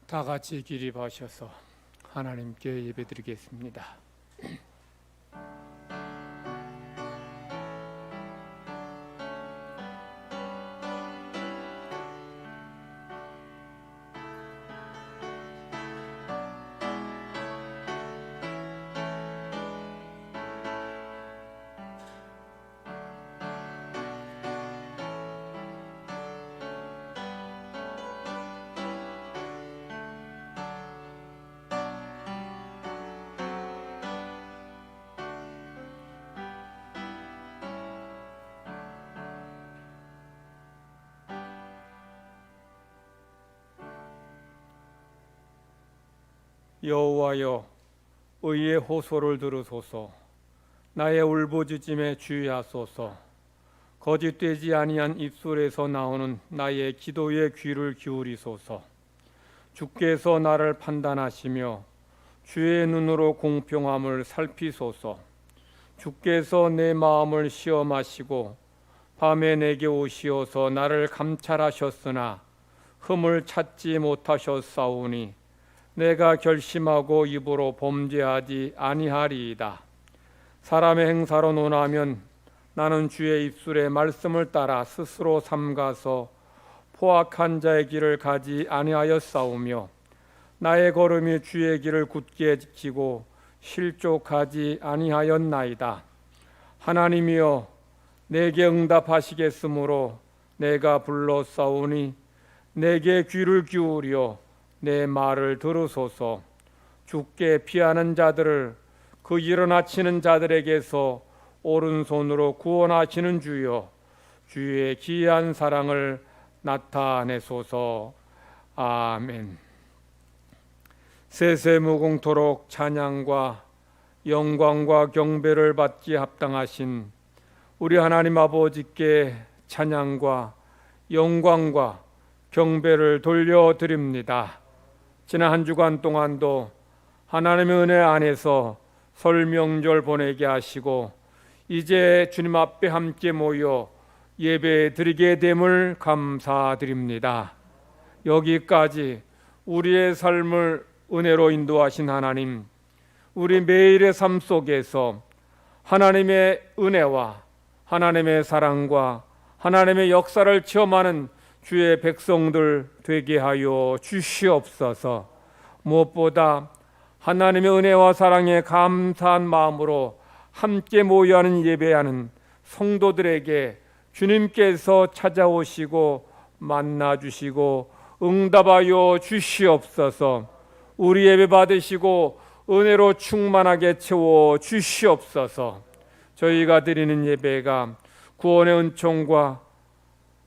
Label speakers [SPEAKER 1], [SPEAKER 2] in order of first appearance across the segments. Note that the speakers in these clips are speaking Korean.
[SPEAKER 1] 다 같이 기립하셔서 하나님께 예배드리겠습니다. 여호와여, 의의 호소를 들으소서. 나의 울부짖음에 주의하소서. 거짓되지 아니한 입술에서 나오는 나의 기도에 귀를 기울이소서. 주께서 나를 판단하시며 주의 눈으로 공평함을 살피소서. 주께서 내 마음을 시험하시고 밤에 내게 오시어서 나를 감찰하셨으나 흠을 찾지 못하셨사오니 내가 결심하고 입으로 범죄하지 아니하리이다. 사람의 행사로 논하면 나는 주의 입술의 말씀을 따라 스스로 삼가서 포악한 자의 길을 가지 아니하였사오며 나의 걸음이 주의 길을 굳게 지키고 실족하지 아니하였나이다. 하나님이여, 내게 응답하시겠으므로 내가 불렀사오니 내게 귀를 기울여 내 말을 들으소서. 주께 피하는 자들을 그 일어나치는 자들에게서 오른손으로 구원하시는 주여, 주의 기이한 사랑을 나타내소서. 아멘. 세세무궁토록 찬양과 영광과 경배를 받기 합당하신 우리 하나님 아버지께 찬양과 영광과 경배를 돌려드립니다. 지난 한 주간 동안도 하나님의 은혜 안에서 설 명절 보내게 하시고 이제 주님 앞에 함께 모여 예배 드리게 됨을 감사드립니다. 여기까지 우리의 삶을 은혜로 인도하신 하나님, 우리 매일의 삶 속에서 하나님의 은혜와 하나님의 사랑과 하나님의 역사를 체험하는 주의 백성들 되게 하여 주시옵소서. 무엇보다 하나님의 은혜와 사랑에 감사한 마음으로 함께 모여하는 예배하는 성도들에게 주님께서 찾아오시고 만나주시고 응답하여 주시옵소서. 우리 예배 받으시고 은혜로 충만하게 채워 주시옵소서. 저희가 드리는 예배가 구원의 은총과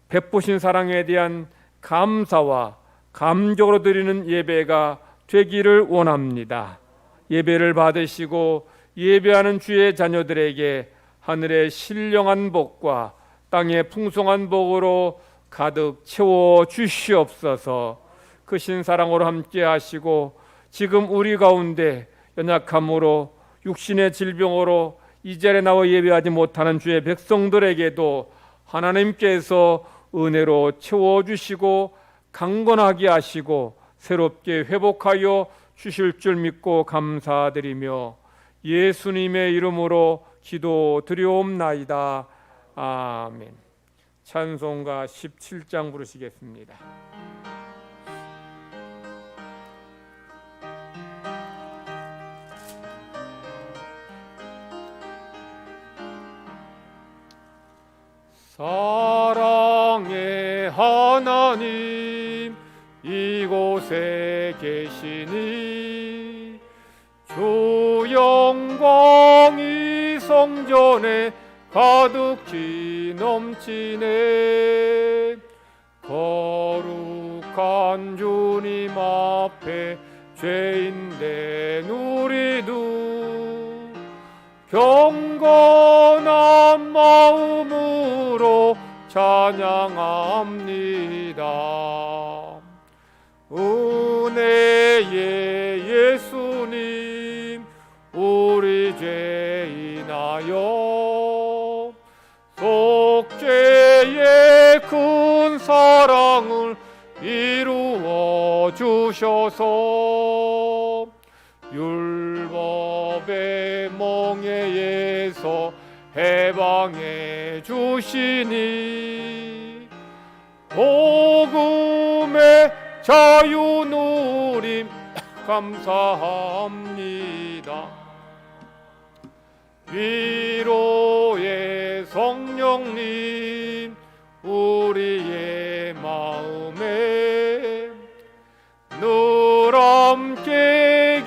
[SPEAKER 1] 베푸신 사랑에 대한 감사와 감격으로 드리는 예배가 되기를 원합니다. 예배를 받으시고 예배하는 주의 자녀들에게 하늘의 신령한 복과 땅의 풍성한 복으로 가득 채워 주시옵소서. 크신 사랑으로 함께 하시고 지금 우리 가운데 연약함으로 육신의 질병으로 이 자리에 나와 예배하지 못하는 주의 백성들에게도 하나님께서 은혜로 채워주시고 강건하게 하시고 새롭게 회복하여 주실 줄 믿고 감사드리며 예수님의 이름으로 기도드리옵나이다. 아멘. 찬송가 17장 부르시겠습니다. 사랑의 하나님 이곳에 계시니 주 영광이 성전에 가득히 넘치네. 거룩한 주님 앞에 죄인된 우리도 경건한 마음으로 찬양합니다. 은혜의 예수님 우리 죄 인하여 속죄의 큰 사랑을 이루어 주셔서 율법의 멍에에서 해방해 주시니 복음의 자유 누림 감사합니다. 위로의 성령님 우리의 마음에 늘 함께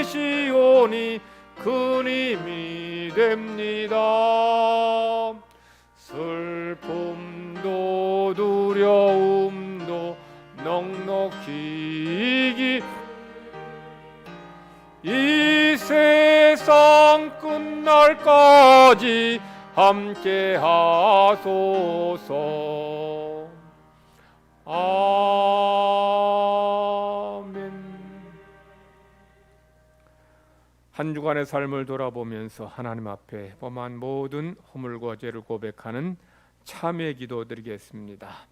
[SPEAKER 1] 계시오니 큰 힘이 됩니다. 슬픔도 두려움도 넉넉히 이기 이 세상 끝날까지 함께 하소서. 아멘. 한 주간의 삶을 돌아보면서 하나님 앞에 범한 모든 허물과 죄를 고백하는 참회 기도 드리겠습니다.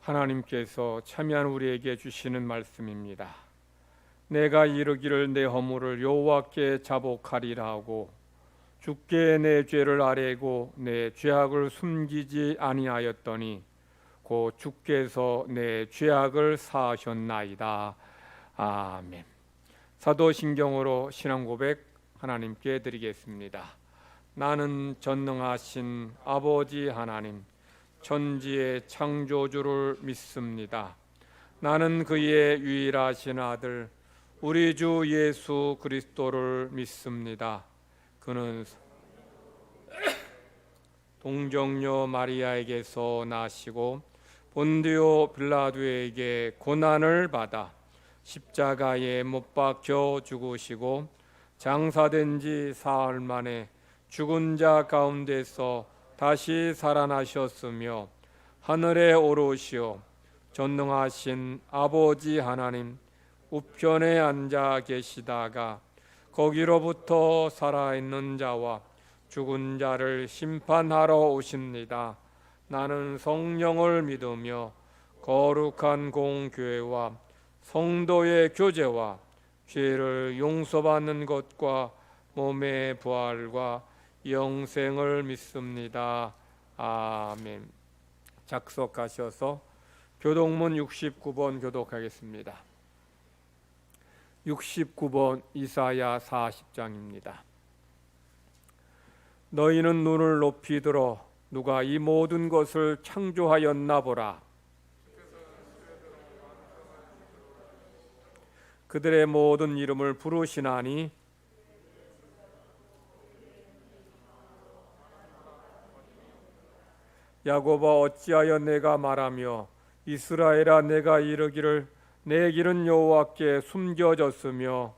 [SPEAKER 1] 하나님께서 참여한 우리에게 주시는 말씀입니다. 내가 이르기를 내 허물을 여호와께 자복하리라 하고 주께 내 죄를 아뢰고 내 죄악을 숨기지 아니하였더니 곧 주께서 내 죄악을 사하셨나이다. 아멘. 사도신경으로 신앙 고백 하나님께 드리겠습니다. 나는 전능하신 아버지 하나님 천지의 창조주를 믿습니다. 나는 그의 유일하신 아들 우리 주 예수 그리스도를 믿습니다. 그는 동정녀 마리아에게서 나시고 본디오 빌라도에게 고난을 받아 십자가에 못 박혀 죽으시고 장사된 지 사흘 만에 죽은 자 가운데서 다시 살아나셨으며 하늘에 오르시어 전능하신 아버지 하나님 우편에 앉아 계시다가 거기로부터 살아있는 자와 죽은 자를 심판하러 오십니다. 나는 성령을 믿으며 거룩한 공교회와 성도의 교제와 죄를 용서받는 것과 몸의 부활과 영생을 믿습니다. 아멘. 작석하셔서 교독문 69번 교독하겠습니다. 69번 이사야 40장입니다. 너희는 눈을 높이 들어 누가 이 모든 것을 창조하였나 보라. 그들의 모든 이름을 부르시나니 야곱아 어찌하여 내가 말하며 이스라엘아 내가 이르기를 내 길은 여호와께 숨겨졌으며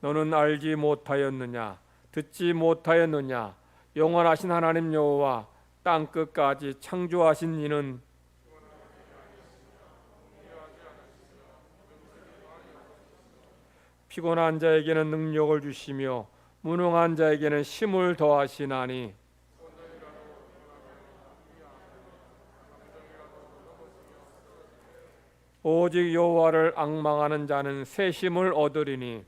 [SPEAKER 1] 너는 알지 못하였느냐 듣지 못하였느냐 영원하신 하나님 여호와 땅 끝까지 창조하신 이는 피곤한 자에게는 능력을 주시며 무능한 자에게는 힘을 더하시나니 오직 여호와를 앙망하는 자는 새 힘을 얻으리니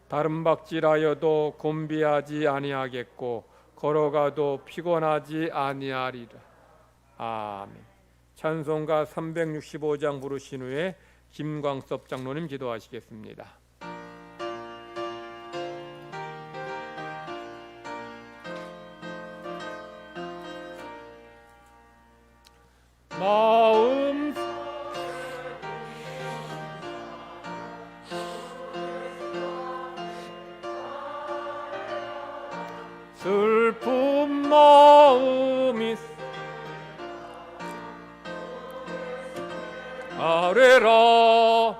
[SPEAKER 1] 다른 박질하여도 곤비하지 아니하겠고 걸어가도 피곤하지 아니하리라. 아멘. 찬송가 365장 부르신 후에 김광섭 장로님 기도하시겠습니다. 마음 슬픈 마음이 아뢰라.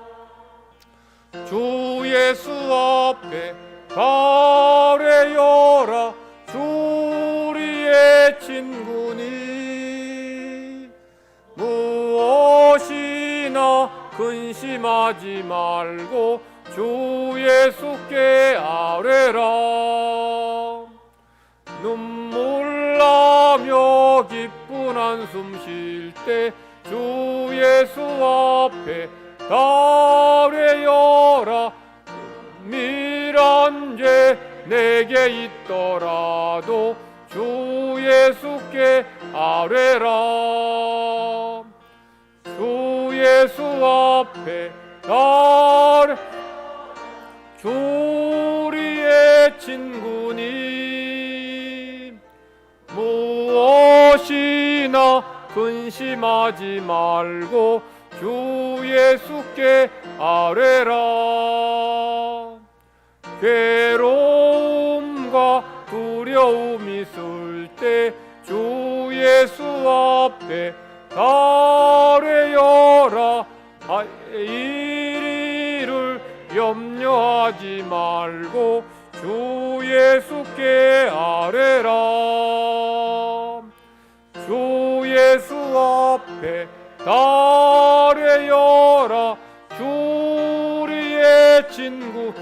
[SPEAKER 1] 주 예수 앞에 아뢰여라. 주 우리의 친구니 무엇이나 근심하지 말고 주 예수께 아뢰라. 눈물 나며 기쁜 한숨 쉴 때 주 예수 앞에 아뢰여라. 미란 죄 내게 있더라도 주 예수께 아뢰라. 주 예수 앞에 아뢰. 주 우리의 친구니 무엇이나 근심하지 말고 주 예수께 아뢰라. 괴로움과 두려움이 있을 때 주 예수 앞에 아뢰여라. 이리를 염려하지 말고 주 예수께 아뢰라. 주 예수 앞에 아뢰여라. 주 우리의 친구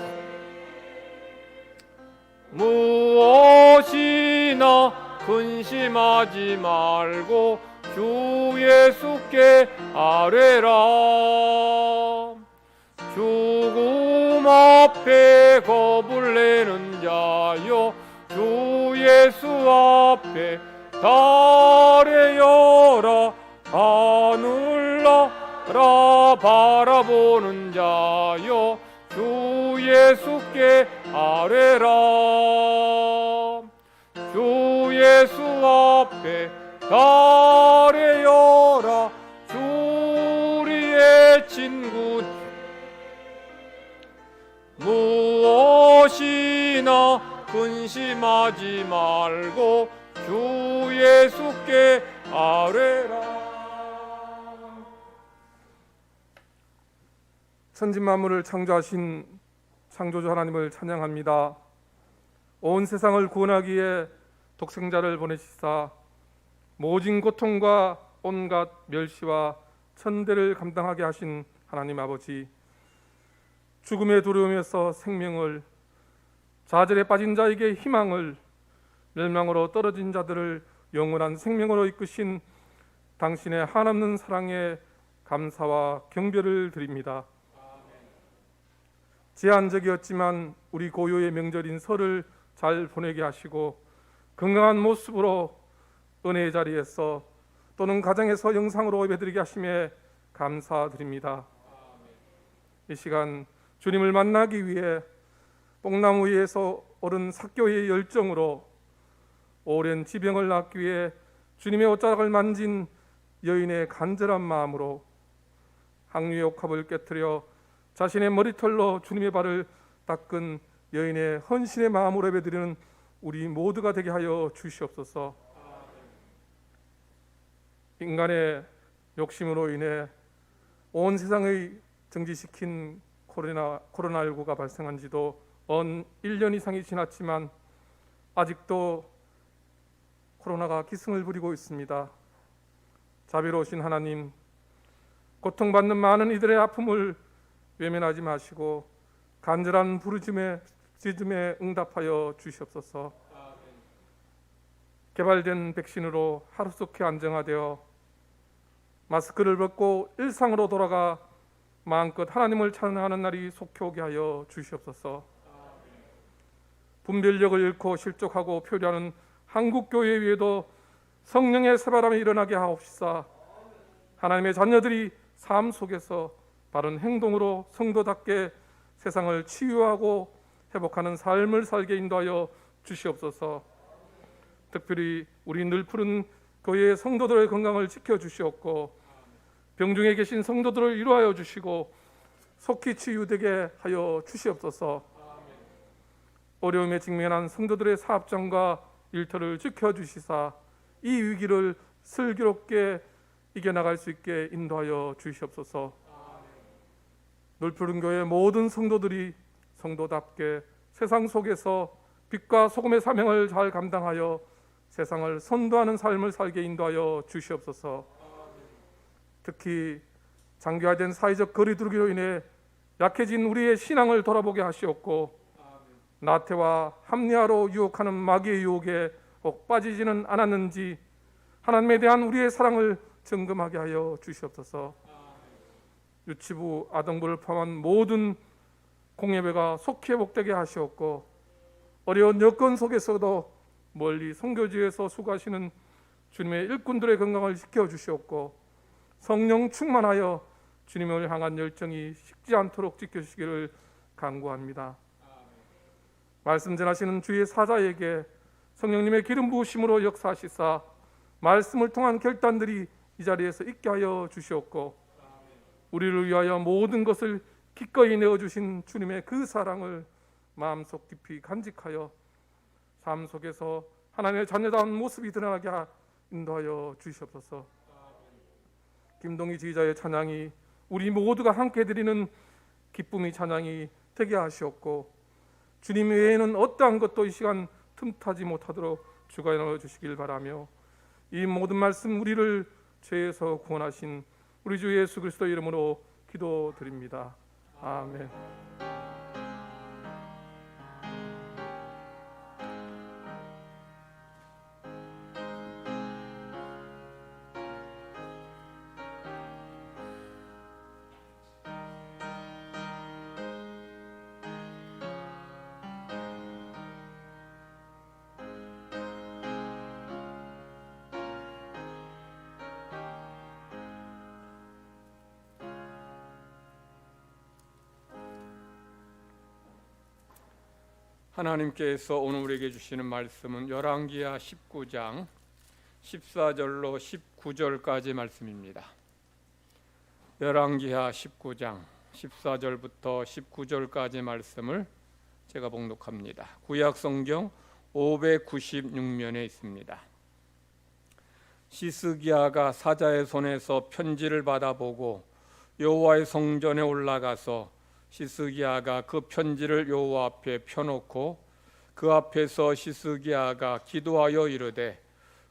[SPEAKER 1] 무엇이나 근심하지 말고 주 예수께 아뢰라. 죽음 앞에 겁을 내는 자여 주 예수 앞에 아뢰여라. 하늘 나라 바라보는 자여 주 예수께 아뢰라. 주 예수 앞에 아뢰여라. 주 우리의 친구 무엇이나 근심하지 말고 주 예수께 아뢰라.
[SPEAKER 2] 천지만물을 창조하신 창조주 하나님을 찬양합니다. 온 세상을 구원하기 위해 독생자를 보내시사 모진 고통과 온갖 멸시와 천대를 감당하게 하신 하나님 아버지, 죽음의 두려움에서 생명을, 좌절에 빠진 자에게 희망을, 멸망으로 떨어진 자들을 영원한 생명으로 이끄신 당신의 한없는 사랑에 감사와 경배를 드립니다. 제한적이었지만 우리 고요의 명절인 설을 잘 보내게 하시고 건강한 모습으로 은혜의 자리에서 또는 가정에서 영상으로 예배드리게 하심에 감사드립니다. 이 시간 주님을 만나기 위해 뽕나무 위에서 오른 삭교의 열정으로 오랜 지병을 낫기 위해 주님의 옷자락을 만진 여인의 간절한 마음으로 항류의 옥합을 깨뜨려 자신의 머리털로 주님의 발을 닦은 여인의 헌신의 마음으로 예배드리는 우리 모두가 되게 하여 주시옵소서. 인간의 욕심으로 인해 온 세상의 정지시킨 코로나19가 발생한 지도 1년 이상이 지났지만 아직도 코로나가 기승을 부리고 있습니다. 자비로우신 하나님, 고통받는 많은 이들의 아픔을 외면하지 마시고 간절한 부르짖음에 응답하여 주시옵소서. 개발된 백신으로 하루속히 안정화되어 마스크를 벗고 일상으로 돌아가 마음껏 하나님을 찬양하는 날이 속히 오게 하여 주시옵소서. 분별력을 잃고 실족하고 표류하는 한국교회 위에도 성령의 새바람이 일어나게 하옵시사. 하나님의 자녀들이 삶 속에서 바른 행동으로 성도답게 세상을 치유하고 회복하는 삶을 살게 인도하여 주시옵소서. 특별히 우리 늘 푸른 교회의 성도들의 건강을 지켜주시옵고 병중에 계신 성도들을 위로하여 주시고 속히 치유되게 하여 주시옵소서. 어려움에 직면한 성도들의 사업장과 일터를 지켜주시사 이 위기를 슬기롭게 이겨나갈 수 있게 인도하여 주시옵소서. 놀푸른 교회 모든 성도들이 성도답게 세상 속에서 빛과 소금의 사명을 잘 감당하여 세상을 선도하는 삶을 살게 인도하여 주시옵소서. 특히 장기화된 사회적 거리두기로 인해 약해진 우리의 신앙을 돌아보게 하시옵고 나태와 합리화로 유혹하는 마귀의 유혹에 꼭 빠지지는 않았는지 하나님에 대한 우리의 사랑을 점검하게 하여 주시옵소서. 유치부, 아동부를 포함한 모든 공예배가 속히 회복되게 하시옵고 어려운 여건 속에서도 멀리 선교지에서 수고하시는 주님의 일꾼들의 건강을 지켜주시옵고 성령 충만하여 주님을 향한 열정이 식지 않도록 지켜주시기를 간구합니다. 말씀 전하시는 주의 사자에게 성령님의 기름 부으심으로 역사하시사 말씀을 통한 결단들이 이 자리에서 있게 하여 주시옵고 우리를 위하여 모든 것을 기꺼이 내어주신 주님의 그 사랑을 마음속 깊이 간직하여 삶 속에서 하나님의 자녀다운 모습이 드러나게 인도하여 주시옵소서. 김동희 지휘자의 찬양이 우리 모두가 함께 드리는 기쁨의 찬양이 되게 하시옵고 주님 외에는 어떠한 것도 이 시간 틈타지 못하도록 주관하여 주시길 바라며 이 모든 말씀 우리를 죄에서 구원하신 우리 주 예수 그리스도 이름으로 기도드립니다. 아멘.
[SPEAKER 1] 하나님께서 오늘 우리에게 주시는 말씀은 열왕기하 19장 14절로 19절까지 말씀입니다. 열왕기하 19장 14절부터 19절까지 말씀을 제가 봉독합니다. 구약 성경 596면에 있습니다. 시스기야가 사자의 손에서 편지를 받아보고 여호와의 성전에 올라가서 시스기야가 그 편지를 여호와 앞에 펴놓고 그 앞에서 시스기야가 기도하여 이르되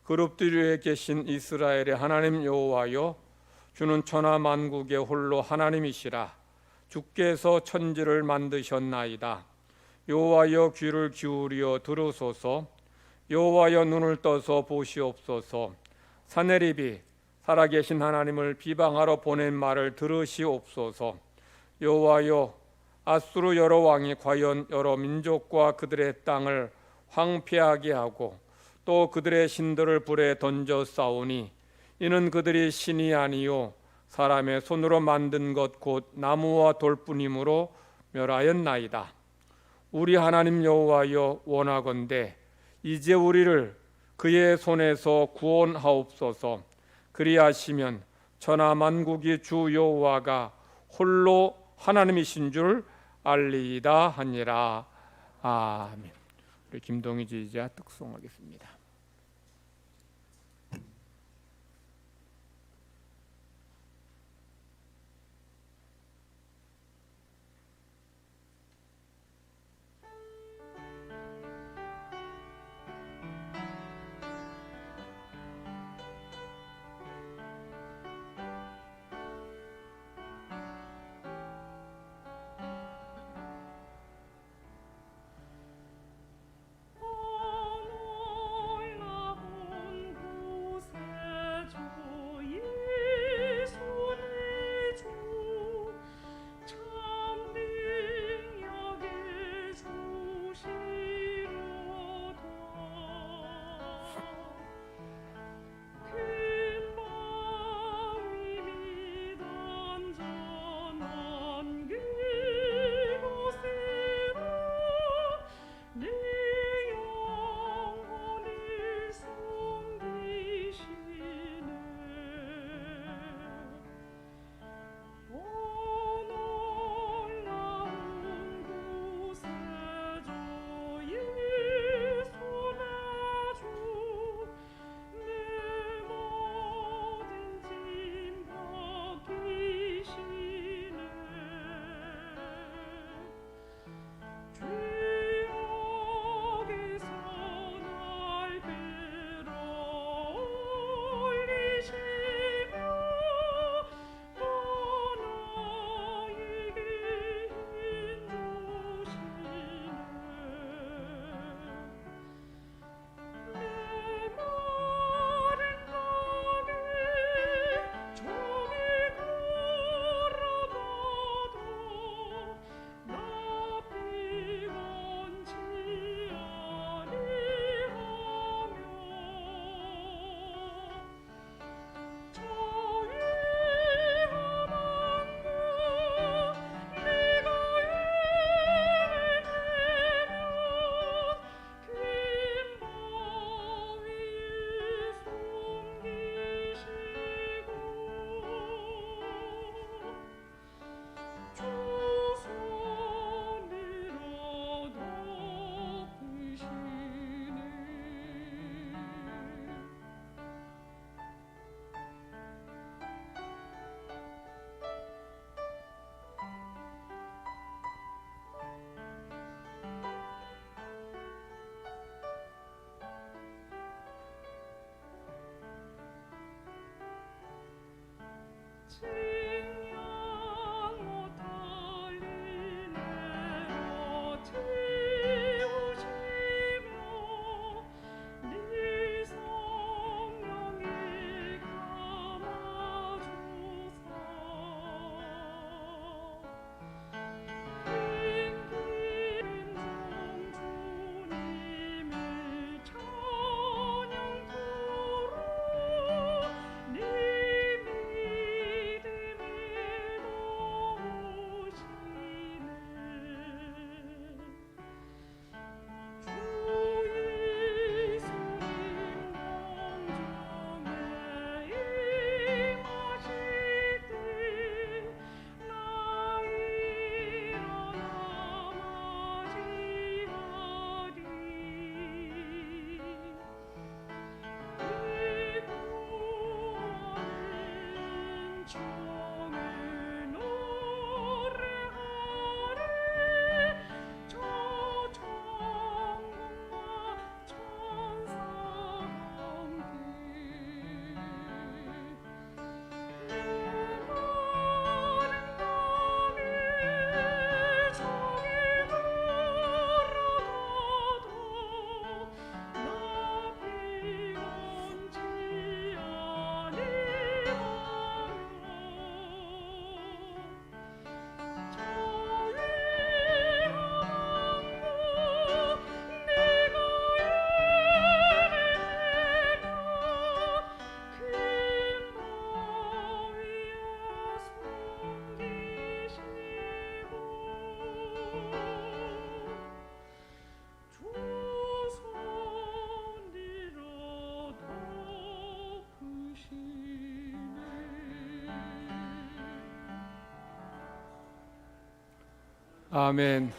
[SPEAKER 1] 그룹들 위에 계신 이스라엘의 하나님 여호와여 주는 천하 만국의 홀로 하나님이시라. 주께서 천지를 만드셨나이다. 여호와여 귀를 기울여 들으소서. 여호와여 눈을 떠서 보시옵소서. 사내립이 살아계신 하나님을 비방하러 보낸 말을 들으시옵소서. 여호와여 아수르 여러 왕이 과연 여러 민족과 그들의 땅을 황폐하게 하고 또 그들의 신들을 불에 던져 싸우니 이는 그들이 신이 아니요 사람의 손으로 만든 것 곧 나무와 돌뿐이므로 멸하였나이다. 우리 하나님 여호와여 원하건대 이제 우리를 그의 손에서 구원하옵소서. 그리하시면 천하 만국이 주 여호와가 홀로 하나님이신 줄 알리이다 하니라. 아멘. 우리 김동희 지휘자 특송하겠습니다. 아멘.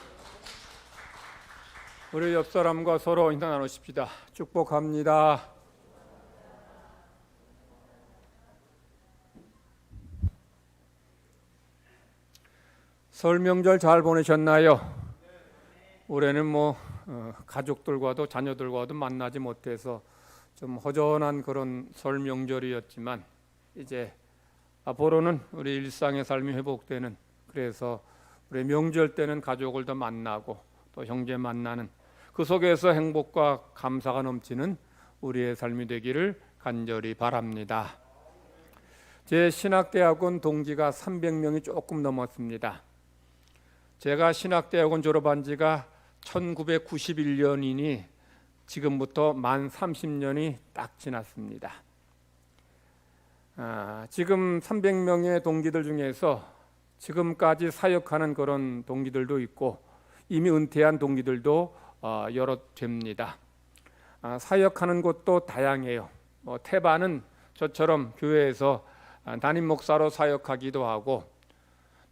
[SPEAKER 1] 우리 옆 사람과 서로 인사 나누십시다. 축복합니다. 설 명절 잘 보내셨나요? 올해는 가족들과도 자녀들과도 만나지 못해서 좀 허전한 그런 설 명절이었지만 이제 앞으로는 우리 일상의 삶이 회복되는, 그래서 우리 명절 때는 가족을 더 만나고 또 형제 만나는, 그 속에서 행복과 감사가 넘치는 우리의 삶이 되기를 간절히 바랍니다. 제 신학대학원 동기가 300명이 조금 넘었습니다. 제가 신학대학원 졸업한 지가 1991년이니 지금부터 만 30년이 딱 지났습니다. 지금 300명의 동기들 중에서 지금까지 사역하는 그런 동기들도 있고 이미 은퇴한 동기들도 여럿 됩니다. 사역하는 곳도 다양해요. 태반은 저처럼 교회에서 담임 목사로 사역하기도 하고,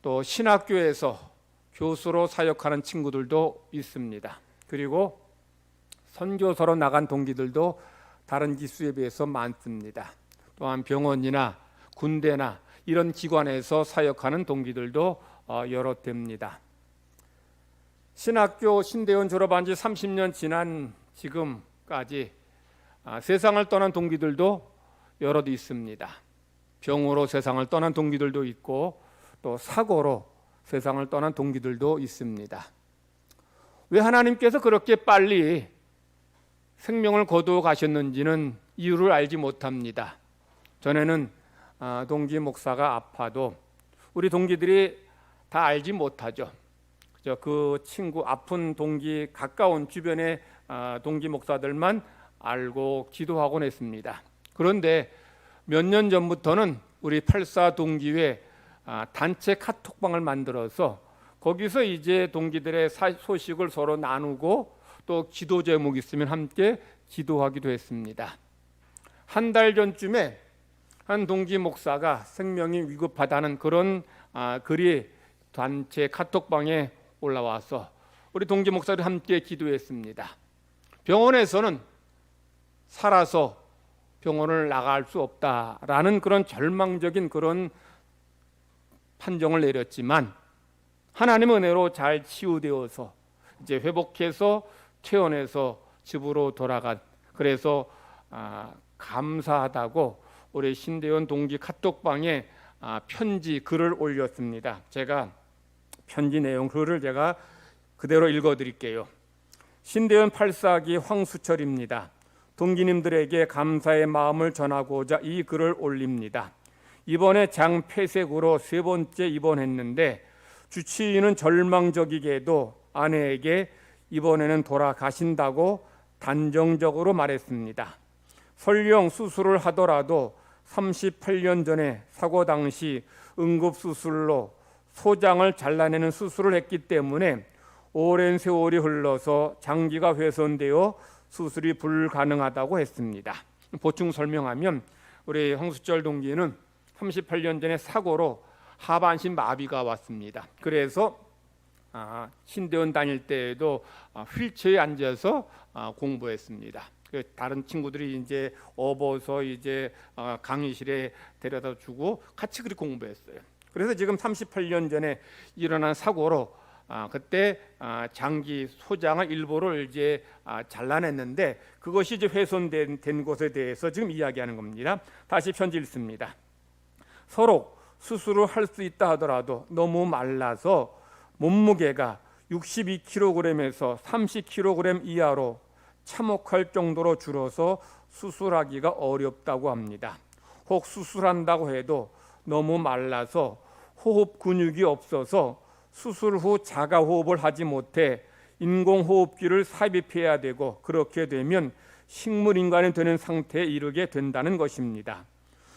[SPEAKER 1] 또 신학교에서 교수로 사역하는 친구들도 있습니다. 그리고 선교사로 나간 동기들도 다른 기수에 비해서 많습니다. 또한 병원이나 군대나 이런 기관에서 사역하는 동기들도 여럿 됩니다. 신학교 신대원 졸업한 지 30년 지난 지금까지 세상을 떠난 동기들도 여럿 있습니다. 병으로 세상을 떠난 동기들도 있고 또 사고로 세상을 떠난 동기들도 있습니다. 왜 하나님께서 그렇게 빨리 생명을 거두어 가셨는지는 이유를 알지 못합니다. 전에는 동기 목사가 아파도 우리 동기들이 다 알지 못하죠. 그 친구, 아픈 동기, 가까운 주변의 동기 목사들만 알고 기도하곤 했습니다. 그런데 몇 년 전부터는 우리 84 동기회 단체 카톡방을 만들어서 거기서 이제 동기들의 소식을 서로 나누고 또 기도 제목 있으면 함께 기도하기도 했습니다. 한 달 전쯤에 한 동기 목사가 생명이 위급하다는 그런 글이 단체 카톡방에 올라와서 우리 동기 목사들이 함께 기도했습니다. 병원에서는 살아서 병원을 나갈 수 없다라는 그런 절망적인 그런 판정을 내렸지만 하나님의 은혜로 잘 치유되어서 이제 회복해서 퇴원해서 집으로 돌아간, 그래서 감사하다고 우리 신대원 동기 카톡방에 편지 글을 올렸습니다. 제가 편지 내용 글을 제가 그대로 읽어드릴게요. 신대원 84기 황수철입니다. 동기님들에게 감사의 마음을 전하고자 이 글을 올립니다. 이번에 장폐색으로 3번째 입원했는데 주치의는 절망적이게도 아내에게 이번에는 돌아가신다고 단정적으로 말했습니다. 설령 수술을 하더라도 38년 전에 사고 당시 응급수술로 소장을 잘라내는 수술을 했기 때문에 오랜 세월이 흘러서 장기가 훼손되어 수술이 불가능하다고 했습니다. 보충 설명하면 우리 황수철 동기는 38년 전에 사고로 하반신 마비가 왔습니다. 그래서 신대원 다닐 때에도 휠체어에 앉아서 공부했습니다. 다른 친구들이 이제 업어서 이제 강의실에 데려다 주고 같이 그렇게 공부했어요. 그래서 지금 38년 전에 일어난 사고로 그때 장기 소장을 일부를 이제 잘라냈는데 그것이 이제 훼손된 것에 대해서 지금 이야기하는 겁니다. 다시 편지 읽습니다. 서로 수술을 할 수 있다 하더라도 너무 말라서 몸무게가 62kg에서 30kg 이하로 참혹할 정도로 줄어서 수술하기가 어렵다고 합니다. 혹 수술한다고 해도 너무 말라서 호흡 근육이 없어서 수술 후 자가호흡을 하지 못해 인공호흡기를 삽입해야 되고 그렇게 되면 식물인간이 되는 상태에 이르게 된다는 것입니다.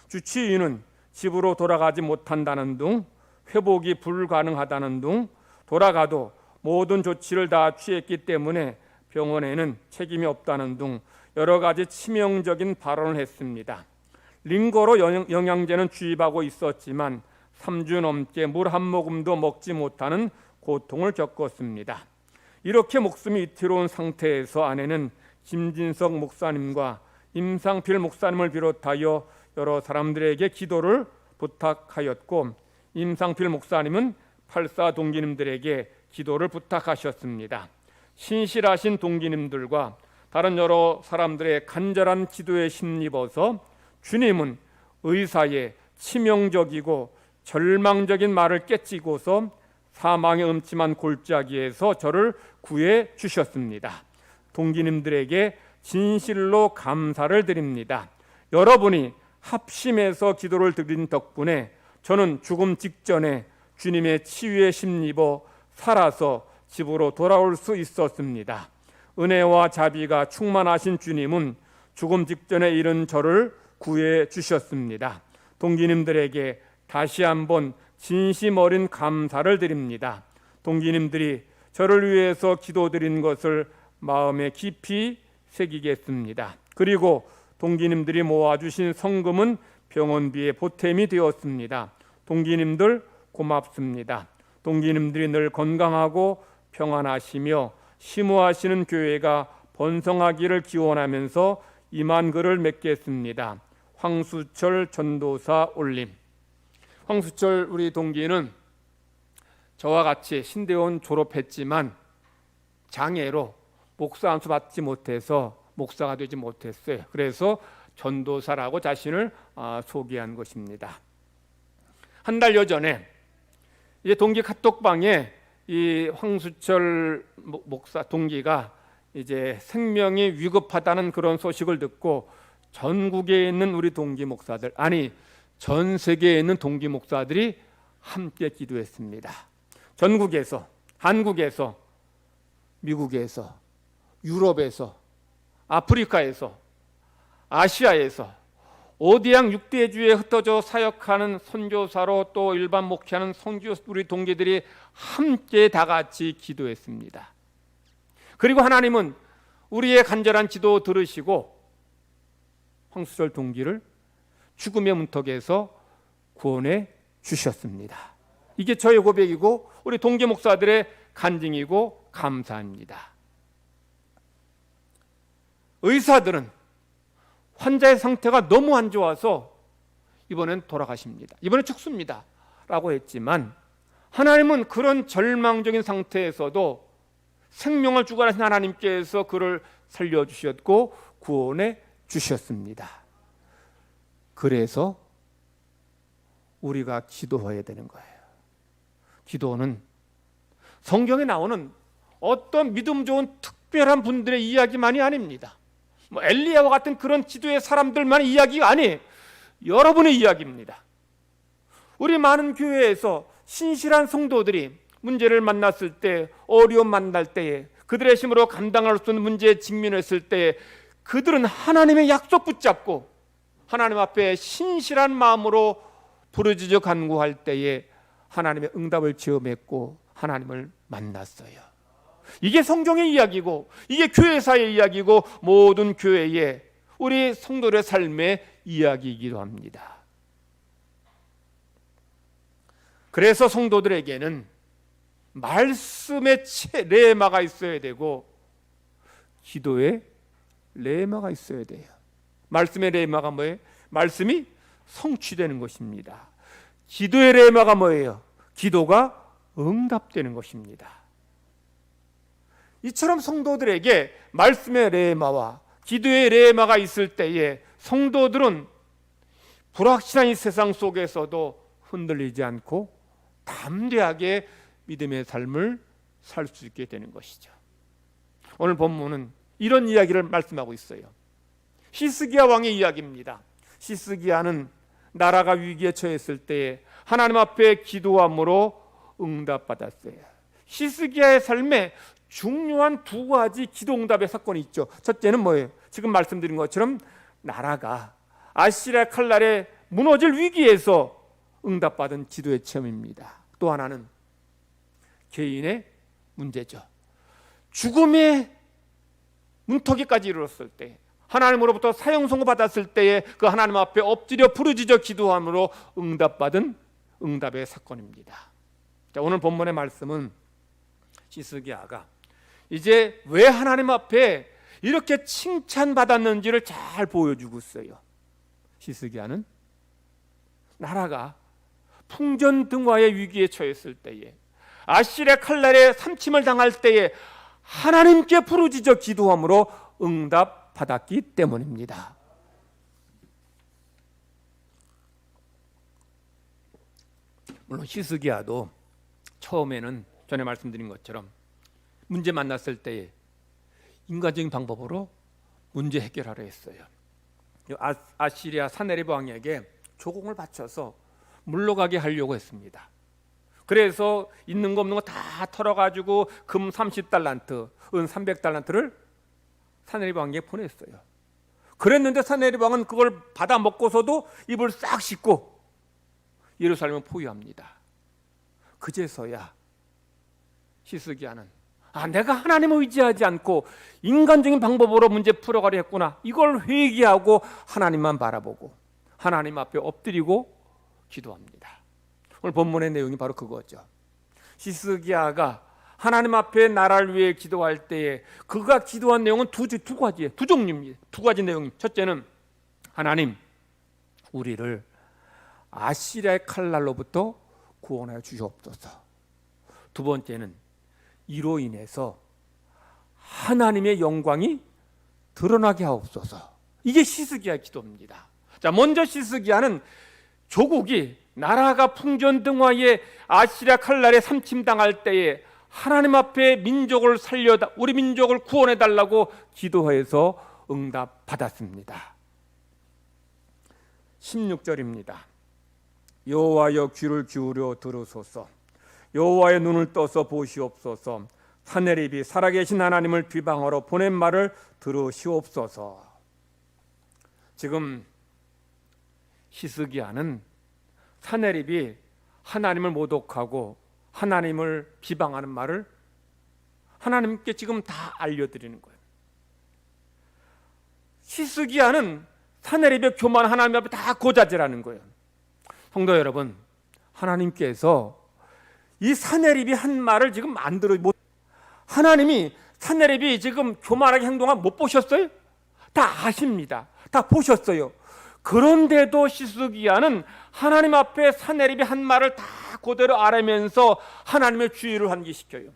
[SPEAKER 1] 주치의는 집으로 돌아가지 못한다는 둥, 회복이 불가능하다는 둥, 돌아가도 모든 조치를 다 취했기 때문에 병원에는 책임이 없다는 둥 여러 가지 치명적인 발언을 했습니다. 링거로 영양제는 주입하고 있었지만 3주 넘게 물 한 모금도 먹지 못하는 고통을 겪었습니다. 이렇게 목숨이 위태로운 상태에서 아내는 김진석 목사님과 임상필 목사님을 비롯하여 여러 사람들에게 기도를 부탁하였고, 임상필 목사님은 84 동기님들에게 기도를 부탁하셨습니다. 신실하신 동기님들과 다른 여러 사람들의 간절한 기도에 힘입어서 주님은 의사의 치명적이고 절망적인 말을 깨치고서 사망의 음침한 골짜기에서 저를 구해 주셨습니다. 동기님들에게 진실로 감사를 드립니다. 여러분이 합심해서 기도를 드린 덕분에 저는 죽음 직전에 주님의 치유에 힘입어 살아서 집으로 돌아올 수 있었습니다. 은혜와 자비가 충만하신 주님은 죽음 직전에 이른 저를 구해 주셨습니다. 동기님들에게 다시 한번 진심 어린 감사를 드립니다. 동기님들이 저를 위해서 기도드린 것을 마음에 깊이 새기겠습니다. 그리고 동기님들이 모아주신 성금은 병원비의 보탬이 되었습니다. 동기님들 고맙습니다. 동기님들이 늘 건강하고 평안하시며 심호하시는 교회가 번성하기를 기원하면서 이만 글을 맺겠습니다. 황수철 전도사 올림. 황수철 우리 동기는 저와 같이 신대원 졸업했지만 장애로 목사 안수 받지 못해서 목사가 되지 못했어요. 그래서 전도사라고 자신을 소개한 것입니다. 한 달여 전에 이제 동기 카톡방에 이 황수철 목사 동기가 이제 생명이 위급하다는 그런 소식을 듣고 전국에 있는 우리 동기 목사들, 아니 전 세계에 있는 동기 목사들이 함께 기도했습니다. 전국에서, 한국에서, 미국에서, 유럽에서, 아프리카에서, 아시아에서 오디양 6대주에 흩어져 사역하는 선교사로 또 일반 목회하는 선교 우리 동기들이 함께 다 같이 기도했습니다. 그리고 하나님은 우리의 간절한 기도 들으시고 황수철 동기를 죽음의 문턱에서 구원해 주셨습니다. 이게 저의 고백이고 우리 동기 목사들의 간증이고 감사입니다. 의사들은 환자의 상태가 너무 안 좋아서 이번엔 돌아가십니다. 이번엔 죽습니다 라고 했지만 하나님은 그런 절망적인 상태에서도 생명을 주관하신 하나님께서 그를 살려주셨고 구원해 주셨습니다. 그래서 우리가 기도해야 되는 거예요. 기도는 성경에 나오는 어떤 믿음 좋은 특별한 분들의 이야기만이 아닙니다. 엘리야와 같은 그런 기도의 사람들만의 이야기가 아니에요. 여러분의 이야기입니다. 우리 많은 교회에서 신실한 성도들이 문제를 만났을 때, 어려움 만날 때에, 그들의 힘으로 감당할 수 있는 문제에 직면했을 때에 그들은 하나님의 약속 붙잡고 하나님 앞에 신실한 마음으로 부르짖어 간구할 때에 하나님의 응답을 체험했고 하나님을 만났어요. 이게 성경의 이야기고 이게 교회사의 이야기고 모든 교회의 우리 성도들의 삶의 이야기이기도 합니다. 그래서 성도들에게는 말씀의 레마가 있어야 되고 기도의 레마가 있어야 돼요. 말씀의 레마가 뭐예요? 말씀이 성취되는 것입니다. 기도의 레마가 뭐예요? 기도가 응답되는 것입니다. 이처럼 성도들에게 말씀의 레마와 기도의 레마가 있을 때에 성도들은 불확실한 이 세상 속에서도 흔들리지 않고 담대하게 믿음의 삶을 살 수 있게 되는 것이죠. 오늘 본문은 이런 이야기를 말씀하고 있어요. 히스기야 왕의 이야기입니다. 히스기야는 나라가 위기에 처했을 때에 하나님 앞에 기도함으로 응답받았어요. 히스기야의 삶에 중요한 두 가지 기도 응답의 사건이 있죠. 첫째는 뭐예요? 지금 말씀드린 것처럼 나라가 아시리아 칼날에 무너질 위기에서 응답받은 기도의 체험입니다. 또 하나는 개인의 문제죠. 죽음의 문턱에까지 이르렀을 때 하나님으로부터 사형 선고받았을 때에 그 하나님 앞에 엎드려 부르짖어 기도함으로 응답받은 응답의 사건입니다. 자, 오늘 본문의 말씀은 시스기야가 이제 왜 하나님 앞에 이렇게 칭찬받았는지를 잘 보여주고 있어요. 시스기야는 나라가 풍전등화의 위기에 처했을 때에, 아시리아 칼날에 삼침을 당할 때에 하나님께 부르짖어 기도함으로 응답받았기 때문입니다. 물론 시스기야도 처음에는 전에 말씀드린 것처럼 문제 만났을 때에 인간적인 방법으로 문제 해결하려 했어요. 아시리아 사네립 왕에게 조공을 바쳐서 물러가게 하려고 했습니다. 그래서 있는 거 없는 거 다 털어가지고 금 30달란트, 은 300달란트를 사네립 왕에게 보냈어요. 그랬는데 사네립 왕은 그걸 받아 먹고서도 입을 싹 씻고 예루살렘을 포위합니다. 그제서야 시스기야는 내가 하나님을 의지하지 않고 인간적인 방법으로 문제 풀어가려 했구나, 이걸 회개하고 하나님만 바라보고 하나님 앞에 엎드리고 기도합니다. 오늘 본문의 내용이 바로 그거죠. 시스기야가 하나님 앞에 나라를 위해 기도할 때에 그가 기도한 내용은 두 종류입니다. 두 가지 내용입니다. 첫째는 하나님, 우리를 아시리아의 칼날로부터 구원하여 주시옵소서. 두 번째는 이로 인해서 하나님의 영광이 드러나게 하옵소서. 이게 시스기야의 기도입니다. 자, 먼저 시스기야는 조국이, 나라가 풍전등화에 아시리아 칼날에 삼침당할 때에 하나님 앞에 민족을 우리 민족을 구원해 달라고 기도해서 응답받았습니다. 16절입니다. 여호와여 귀를 기울여 들으소서. 여호와의 눈을 떠서 보시옵소서. 사네립이 살아계신 하나님을 비방하러 보낸 말을 들으시옵소서. 지금 시스기야는 사네립이 하나님을 모독하고 하나님을 비방하는 말을 하나님께 지금 다 알려드리는 거예요. 시스기야는 사네립의 교만 하나님 앞에 다 고자질하는 거예요. 성도 여러분, 하나님께서 이 사네립이 한 말을 지금 안 들어 못. 하나님이 사네립이 지금 교만하게 행동한 못 보셨어요? 다 아십니다. 다 보셨어요. 그런데도 시스기야는 하나님 앞에 사네립이 한 말을 다 그대로 알으면서 하나님의 주의를 환기시켜요.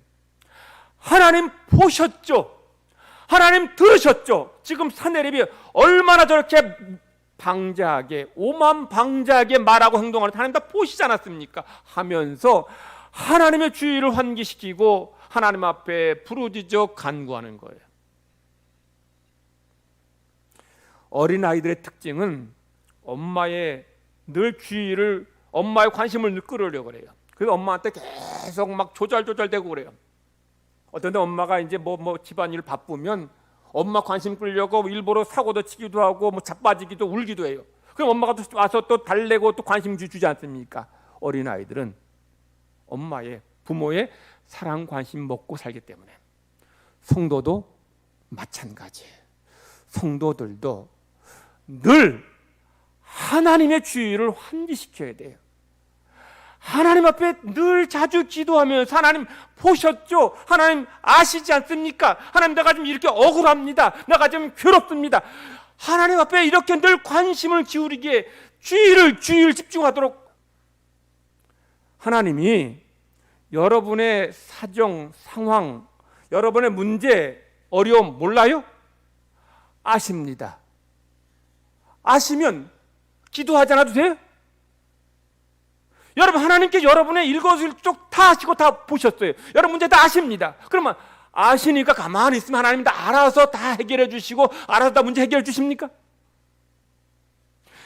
[SPEAKER 1] 하나님 보셨죠? 하나님 들으셨죠? 지금 사네립이 얼마나 저렇게 방자하게, 오만방자하게 말하고 행동하는 하나님 다 보시지 않았습니까? 하면서 하나님의 주의를 환기시키고 하나님 앞에 부르짖어 간구하는 거예요. 어린아이들의 특징은 엄마의 관심을 늘 끌으려고 그래요. 그래서 엄마한테 계속 막 조잘조잘대고 그래요. 어떤 때 엄마가 이제 뭐 집안일 바쁘면 엄마 관심 끌려고 일부러 사고도 치기도 하고 자빠지기도 울기도 해요. 그럼 엄마가 또 와서 또 달래고 또 관심 주지 않습니까? 어린아이들은 부모의 사랑 관심 먹고 살기 때문에. 성도도 마찬가지예요. 성도들도 늘 하나님의 주의를 환기시켜야 돼요. 하나님 앞에 늘 자주 기도하면서 하나님 보셨죠? 하나님 아시지 않습니까? 하나님, 내가 좀 이렇게 억울합니다. 내가 좀 괴롭습니다. 하나님 앞에 이렇게 늘 관심을 기울이기에 주의를 집중하도록. 하나님이 여러분의 사정, 상황, 여러분의 문제, 어려움 몰라요? 아십니다. 아시면 기도하지 않아도 돼요? 여러분, 하나님께 여러분의 일거수일투족 다 아시고 다 보셨어요. 여러분 문제 다 아십니다. 그러면 아시니까 가만히 있으면 하나님 다 알아서 다 해결해 주시고 알아서 다 문제 해결해 주십니까?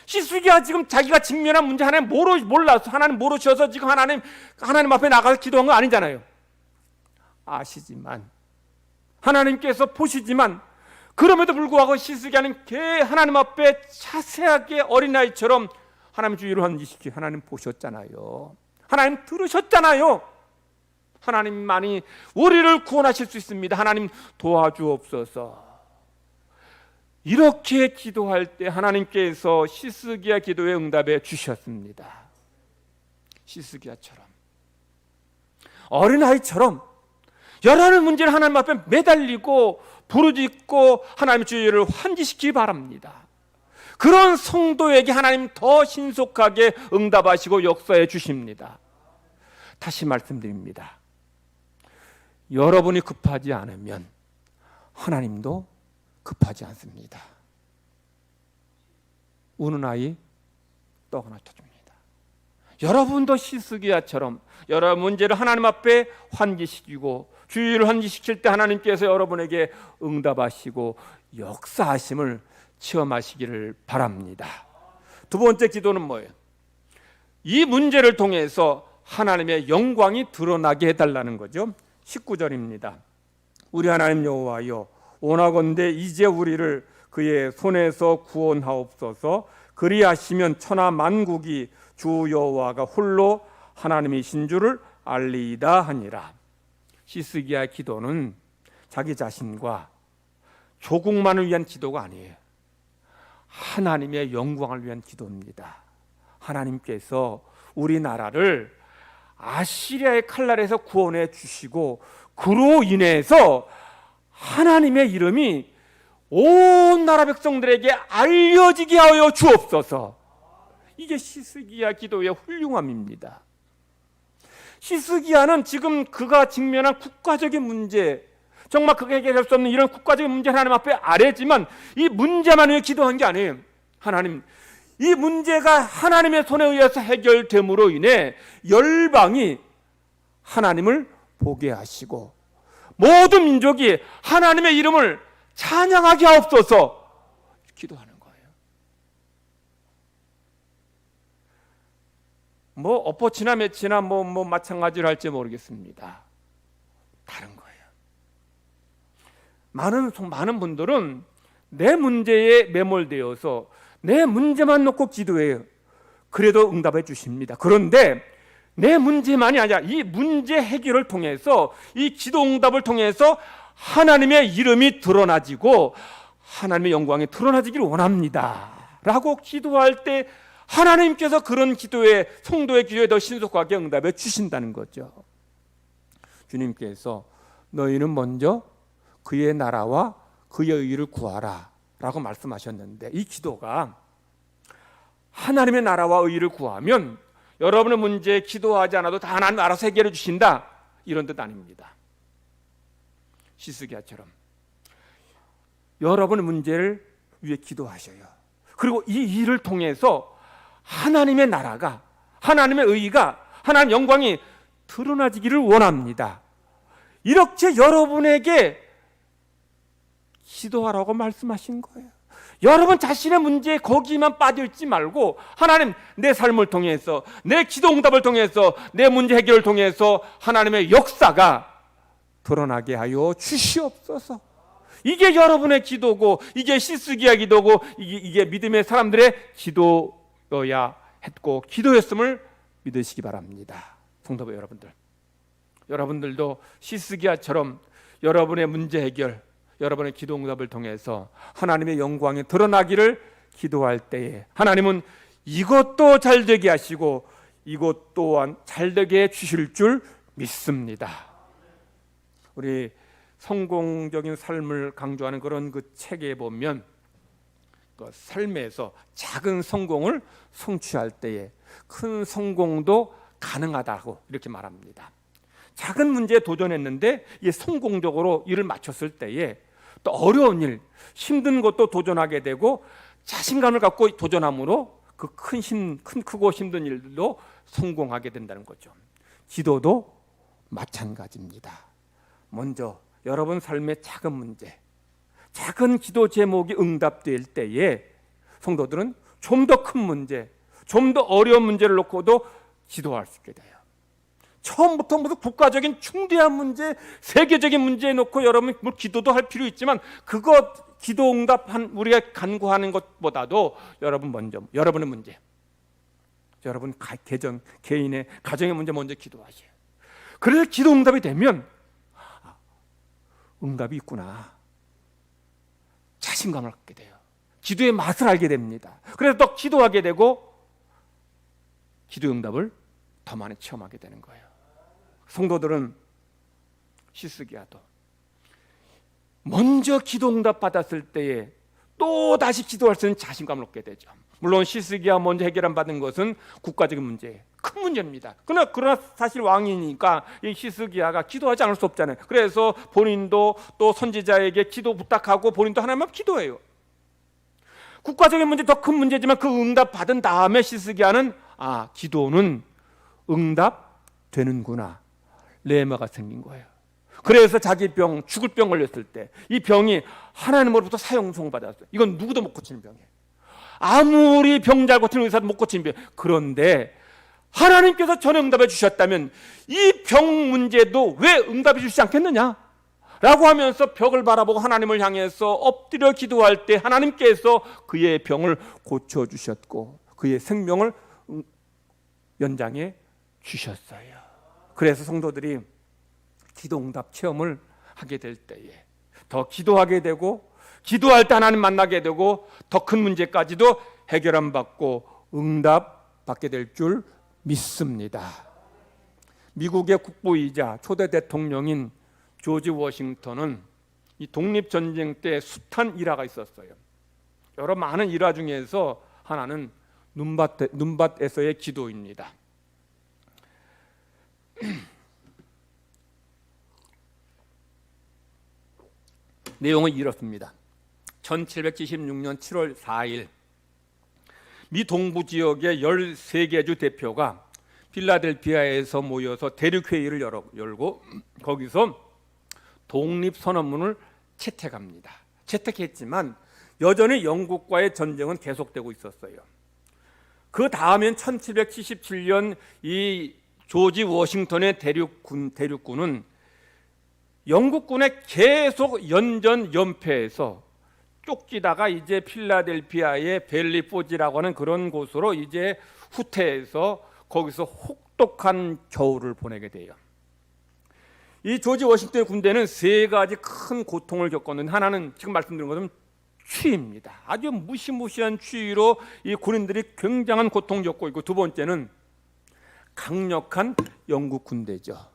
[SPEAKER 1] 시스기야 지금 자기가 직면한 문제 하나님 몰라서, 하나님 모르셔서 지금 하나님 앞에 나가서 기도한 거 아니잖아요. 아시지만, 하나님께서 보시지만, 그럼에도 불구하고 시스기야는 하나님 앞에 자세하게 어린아이처럼 하나님 주의를 환기시키고, 하나님 보셨잖아요. 하나님 들으셨잖아요. 하나님만이 우리를 구원하실 수 있습니다. 하나님 도와주옵소서. 이렇게 기도할 때 하나님께서 시스기야 기도에 응답해 주셨습니다. 시스기야처럼, 어린아이처럼 여러 문제를 하나님 앞에 매달리고 부르짖고 하나님의 주의를 환기시키기 바랍니다. 그런 성도에게 하나님 더 신속하게 응답하시고 역사해 주십니다. 다시 말씀드립니다. 여러분이 급하지 않으면 하나님도 급하지 않습니다. 우는 아이 떡 하나 쳐줍니다. 여러분도 시스기야처럼 여러 문제를 하나님 앞에 환기시키고 주의를 환기시킬 때 하나님께서 여러분에게 응답하시고 역사하심을 체험하시기를 바랍니다. 두 번째 기도는 뭐예요? 이 문제를 통해서 하나님의 영광이 드러나게 해달라는 거죠. 19절입니다. 우리 하나님 여호와여, 원하건대 이제 우리를 그의 손에서 구원하옵소서. 그리하시면 천하 만국이 주 여호와가 홀로 하나님이신 줄을 알리이다 하니라. 시스기야 기도는 자기 자신과 조국만을 위한 기도가 아니에요. 하나님의 영광을 위한 기도입니다. 하나님께서 우리나라를 아시리아의 칼날에서 구원해 주시고 그로 인해서 하나님의 이름이 온 나라 백성들에게 알려지게 하여 주옵소서. 이게 시스기야 기도의 훌륭함입니다. 시스기야는 지금 그가 직면한 국가적인 문제, 정말 그가 해결할 수 없는 이런 국가적인 문제를 하나님 앞에 아뢰지만 이 문제만 위해 기도한 게 아니에요. 하나님, 이 문제가 하나님의 손에 의해서 해결됨으로 인해 열방이 하나님을 보게 하시고 모든 민족이 하나님의 이름을 찬양하게 하옵소서 기도하는 거예요. 뭐 엎어치나 매치나 뭐 마찬가지로 할지 모르겠습니다. 다른 거예요. 많은 분들은 내 문제에 매몰되어서 내 문제만 놓고 기도해요. 그래도 응답해 주십니다. 그런데 내 문제만이 아니라 이 문제 해결을 통해서 이 기도 응답을 통해서 하나님의 이름이 드러나지고 하나님의 영광이 드러나지기를 원합니다 라고 기도할 때 하나님께서 그런 기도에, 성도의 기도에 더 신속하게 응답해 주신다는 거죠. 주님께서 너희는 먼저 그의 나라와 그의 의를 구하라 라고 말씀하셨는데, 이 기도가 하나님의 나라와 의를 구하면 여러분의 문제에 기도하지 않아도 다 하나님 알아서 해결해 주신다, 이런 뜻 아닙니다. 시스기야처럼 여러분의 문제를 위해 기도하셔요. 그리고 이 일을 통해서 하나님의 나라가, 하나님의 의가, 하나님의 영광이 드러나지기를 원합니다. 이렇게 여러분에게 기도하라고 말씀하신 거예요. 여러분 자신의 문제에 거기만 빠져있지 말고 하나님, 내 삶을 통해서, 내 기도 응답을 통해서, 내 문제 해결을 통해서 하나님의 역사가 드러나게 하여 주시옵소서. 이게 여러분의 기도고, 이게 시스기야 기도고, 이게 믿음의 사람들의 기도여야 했고 기도였음을 믿으시기 바랍니다. 성도 여러분들, 여러분들도 시스기야처럼 여러분의 문제 해결, 여러분의 기도 응답을 통해서 하나님의 영광이 드러나기를 기도할 때에 하나님은 이것도 잘되게 하시고 이것 또한 잘되게 해주실 줄 믿습니다. 우리 성공적인 삶을 강조하는 그런 그 책에 보면 그 삶에서 작은 성공을 성취할 때에 큰 성공도 가능하다고 이렇게 말합니다. 작은 문제에 도전했는데 이게 성공적으로 일을 마쳤을 때에 또 어려운 일, 힘든 것도 도전하게 되고 자신감을 갖고 도전함으로 그 크고 힘든 일도 성공하게 된다는 거죠. 기도도 마찬가지입니다. 먼저 여러분 삶의 작은 문제, 작은 기도 제목이 응답될 때에 성도들은 좀 더 큰 문제, 좀 더 어려운 문제를 놓고도 기도할 수 있게 돼요. 처음부터 무슨 국가적인 중대한 문제, 세계적인 문제에 놓고 여러분 뭐 기도도 할 필요 있지만 그것 기도 응답한 우리가 간구하는 것보다도 여러분 먼저 여러분의 문제, 여러분 개인의 가정의 문제 먼저 기도하세요. 그래서 기도 응답이 되면 응답이 있구나, 자신감을 갖게 돼요. 기도의 맛을 알게 됩니다. 그래서 또 기도하게 되고 기도 응답을 더 많이 체험하게 되는 거예요. 성도들은 시스기야도 먼저 기도 응답 받았을 때에 또 다시 기도할 수 있는 자신감을 얻게 되죠. 물론 시스기야 먼저 해결 받은 것은 국가적인 문제예요. 큰 문제입니다. 그러나 사실 왕이니까 이 시스기야가 기도하지 않을 수 없잖아요. 그래서 본인도 또 선지자에게 기도 부탁하고 본인도 하나님 앞에 기도해요. 국가적인 문제 더 큰 문제지만 그 응답 받은 다음에 시스기야는 기도는 응답되는구나, 레마가 생긴 거예요. 그래서 자기 병, 죽을 병 걸렸을 때 이 병이 하나님으로부터 사형송 받았어요. 이건 누구도 못 고치는 병이에요. 아무리 병 잘 고치는 의사도 못 고치는 병. 그런데 하나님께서 전에 응답해 주셨다면 이 병 문제도 왜 응답해 주시지 않겠느냐? 라고 하면서 벽을 바라보고 하나님을 향해서 엎드려 기도할 때 하나님께서 그의 병을 고쳐주셨고 그의 생명을 연장해 주셨어요. 그래서 성도들이 기도응답 체험을 하게 될 때에 더 기도하게 되고 기도할 때 하나님 만나게 되고 더 큰 문제까지도 해결함 받고 응답 받게 될 줄 믿습니다. 미국의 국부이자 초대 대통령인 조지 워싱턴은 이 독립전쟁 때 숱한 일화가 있었어요. 여러 많은 일화 중에서 하나는 눈밭에서의 기도입니다. 내용은 이렇습니다. 1776년 7월 4일 미 동부 지역의 13개 주 대표가 필라델피아에서 모여서 대륙회의를 열고 거기서 독립선언문을 채택합니다. 채택했지만 여전히 영국과의 전쟁은 계속되고 있었어요. 그 다음엔 1777년 이 조지 워싱턴의 대륙군은 영국군에 계속 연패해서 쫓기다가 이제 필라델피아의 벨리포지라고 하는 그런 곳으로 이제 후퇴해서 거기서 혹독한 겨울을 보내게 돼요. 이 조지 워싱턴의 군대는 세 가지 큰 고통을 겪었는데 하나는 지금 말씀드린 것처럼 추위입니다. 아주 무시무시한 추위로 이 군인들이 굉장한 고통을 겪고 있고 두 번째는 강력한 영국 군대죠.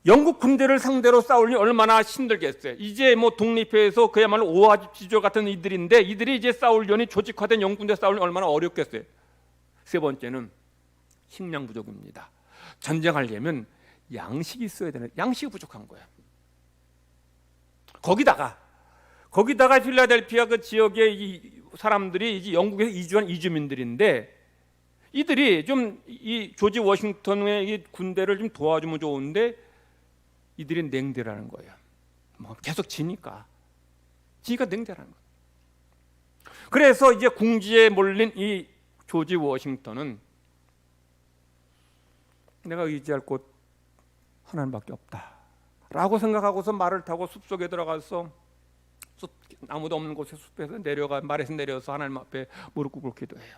[SPEAKER 1] 영국 군대를 상대로 싸우니 얼마나 힘들겠어요. 이제 뭐 독립해서 그야말로 오아시족 같은 이들인데 이들이 이제 싸우려니 조직화된 영국 군대 싸우니 얼마나 어렵겠어요. 세 번째는 식량 부족입니다. 전쟁하려면 양식이 있어야 되는 양식이 부족한 거야. 거기다가 필라델피아 그 지역의 이 사람들이 이제 영국에서 이주한 이주민들인데 이들이 좀 이 조지 워싱턴의 이 군대를 좀 도와주면 좋은데 이들이 냉대라는 거예요. 뭐 계속 지니까 냉대라는 거예요. 그래서 이제 궁지에 몰린 이 조지 워싱턴은 내가 의지할 곳 하나님밖에 없다라고 생각하고서 말을 타고 숲속에 들어가서 아무도 없는 곳에 숲에서 말에서 내려서 하나님 앞에 무릎 꿇고 기도해요.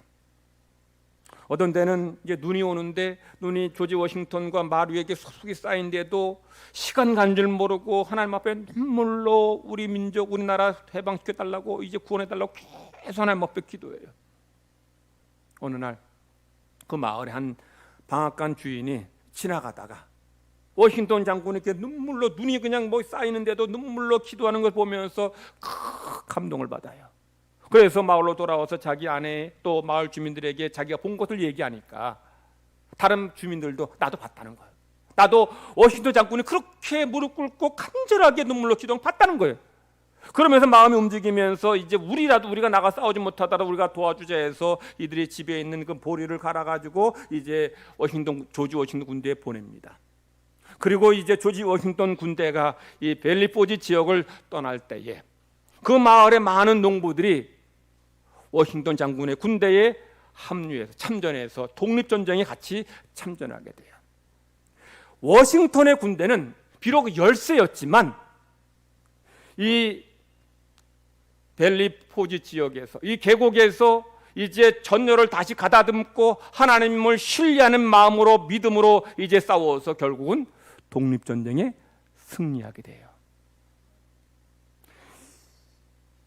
[SPEAKER 1] 어떤 때는 이제 눈이 오는데 눈이 조지 워싱턴과 말 위에 속이 쌓인데도 시간 간 줄 모르고 하나님 앞에 눈물로 우리 민족 우리나라 해방시켜 달라고 이제 구원해 달라고 계속 하나님 앞에 기도해요. 어느 날 그 마을에 한 방앗간 주인이 지나가다가 워싱턴 장군이 이렇게 눈물로 눈이 그냥 뭐 쌓이는데도 눈물로 기도하는 걸 보면서 감동을 받아요. 그래서 마을로 돌아와서 자기 아내 또 마을 주민들에게 자기가 본 것을 얘기하니까 다른 주민들도 나도 봤다는 거예요. 나도 워싱턴 장군이 그렇게 무릎 꿇고 간절하게 눈물로 기도하는 걸 봤다는 거예요. 그러면서 마음이 움직이면서 이제 우리가 나가 싸우지 못하더라도 우리가 도와주자 해서 이들이 집에 있는 그 보리를 갈아가지고 이제 조지 워싱턴 군대에 보냅니다. 그리고 이제 조지 워싱턴 군대가 이 벨리포지 지역을 떠날 때에 그 마을의 많은 농부들이 워싱턴 장군의 군대에 합류해서 참전해서 독립전쟁에 같이 참전하게 돼요. 워싱턴의 군대는 비록 열세였지만 이 벨리포지 지역에서 이 계곡에서 이제 전열을 다시 가다듬고 하나님을 신뢰하는 마음으로 믿음으로 이제 싸워서 결국은 독립전쟁에 승리하게 돼요.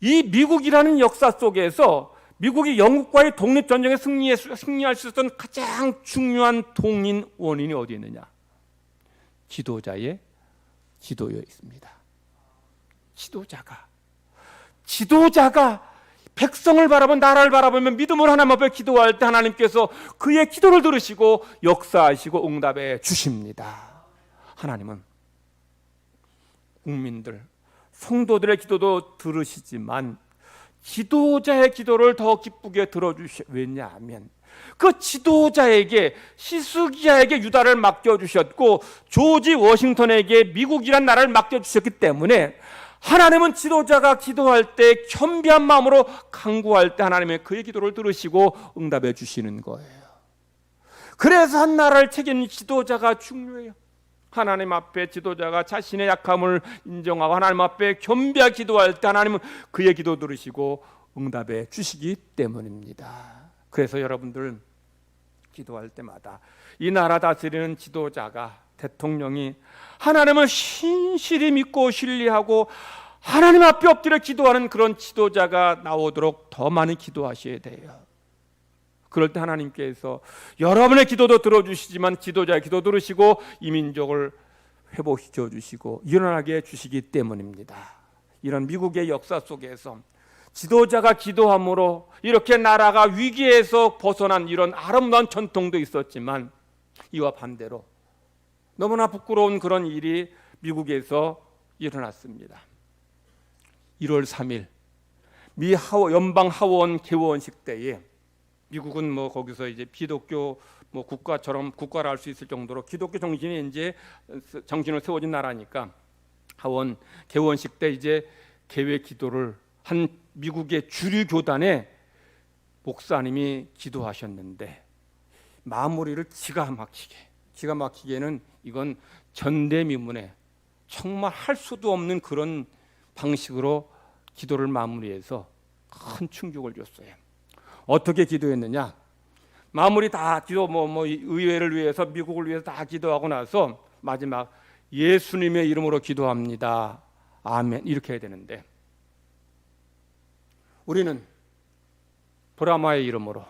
[SPEAKER 1] 이 미국이라는 역사 속에서 미국이 영국과의 독립전쟁에 승리할 수 있었던 가장 중요한 동인 원인이 어디 있느냐? 지도자의 기도에 있습니다. 지도자가 백성을 바라본 나라를 바라보면 믿음으로 하나님 앞에 기도할 때 하나님께서 그의 기도를 들으시고 역사하시고 응답해 주십니다. 하나님은 국민들, 성도들의 기도도 들으시지만 지도자의 기도를 더 기쁘게 들어주셔. 왜냐하면 그 지도자에게, 시스기야에게 유다를 맡겨주셨고 조지 워싱턴에게 미국이란 나라를 맡겨주셨기 때문에 하나님은 지도자가 기도할 때 겸비한 마음으로 간구할 때 하나님의 그의 기도를 들으시고 응답해 주시는 거예요. 그래서 한 나라를 책임진 지도자가 중요해요. 하나님 앞에 지도자가 자신의 약함을 인정하고 하나님 앞에 겸비하게 기도할 때 하나님은 그의 기도 들으시고 응답해 주시기 때문입니다. 그래서 여러분들 기도할 때마다 이 나라 다스리는 지도자가, 대통령이 하나님을 신실히 믿고 신뢰하고 하나님 앞에 엎드려 기도하는 그런 지도자가 나오도록 더 많이 기도하셔야 돼요. 그럴 때 하나님께서 여러분의 기도도 들어주시지만 지도자의 기도 들으시고 이 민족을 회복시켜 주시고 일어나게 해주시기 때문입니다. 이런 미국의 역사 속에서 지도자가 기도함으로 이렇게 나라가 위기에서 벗어난 이런 아름다운 전통도 있었지만 이와 반대로 너무나 부끄러운 그런 일이 미국에서 일어났습니다. 1월 3일 미 연방 하원 개원식 때에 미국은 거기서 이제 기독교 국가처럼 국가를 할 수 있을 정도로 기독교 정신이 이제 정신을 세워진 나라니까 하원 개원식 때 이제 개회 기도를 한 미국의 주류 교단의 목사님이 기도하셨는데 마무리를 기가 막히게는 이건 전대미문에 정말 할 수도 없는 그런 방식으로 기도를 마무리해서 큰 충격을 줬어요. 어떻게 기도했느냐? 마무리 다 기도 의회를 위해서 미국을 위해서 다 기도하고 나서 마지막 예수님의 이름으로 기도합니다. 아멘 이렇게 해야 되는데 우리는 브라마의 이름으로,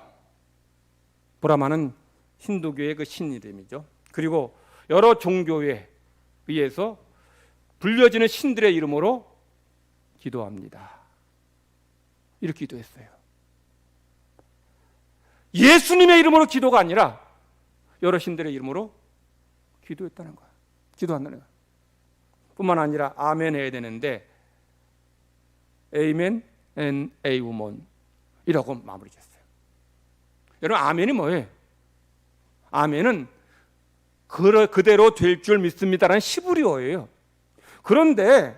[SPEAKER 1] 브라마는 힌두교의 그 신 이름이죠. 그리고 여러 종교에 의해서 불려지는 신들의 이름으로 기도합니다. 이렇게 기도했어요. 예수님의 이름으로 기도가 아니라 여러 신들의 이름으로 기도했다는 거야. 기도한다는 거야. 뿐만 아니라 아멘 해야 되는데 Amen and A woman 이라고 마무리 지었어요. 여러분 아멘이 뭐예요? 아멘은 그대로 될 줄 믿습니다라는 히브리어예요. 그런데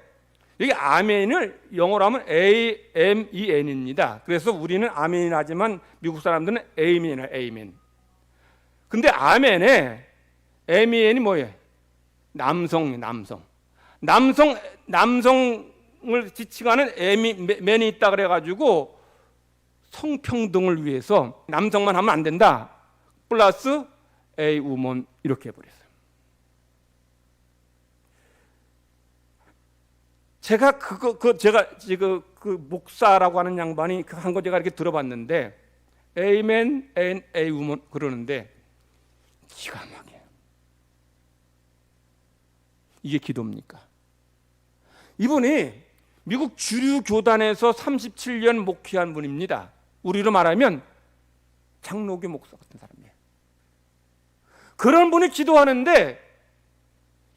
[SPEAKER 1] 여기 아멘을 영어로 하면 A-M-E-N입니다. 그래서 우리는 아멘이 하지만 미국 사람들은 에이멘이에요. 에이멘. 근데 아멘에 M-E-N이 뭐예요? 남성을 지칭하는 맨이 있다 그래가지고 성평등을 위해서 남성만 하면 안 된다. 플러스 A woman 이렇게 해버렸어요. 제가 그 목사라고 하는 양반이 한 거 제가 이렇게 들어봤는데 Amen and A woman 그러는데 기가 막혀요. 이게 기도입니까? 이분이 미국 주류 교단에서 37년 목회한 분입니다. 우리로 말하면 장로교 목사 같은 사람이에요. 그런 분이 기도하는데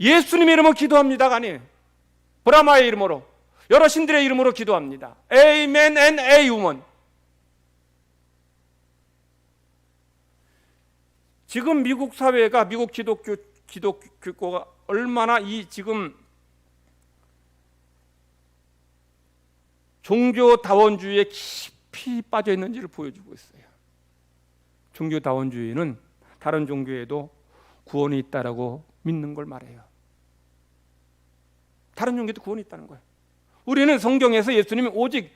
[SPEAKER 1] 예수님의 이름으로 기도합니다가 아니에요. 브라마의 이름으로, 여러 신들의 이름으로 기도합니다. Amen and A woman. 지금 미국 사회가, 미국 기독교가 얼마나 이 지금 종교다원주의에 깊이 빠져 있는지를 보여주고 있어요. 종교다원주의는 다른 종교에도 구원이 있다라고 믿는 걸 말해요. 다른 종교도 구원이 있다는 거예요. 우리는 성경에서 예수님이 오직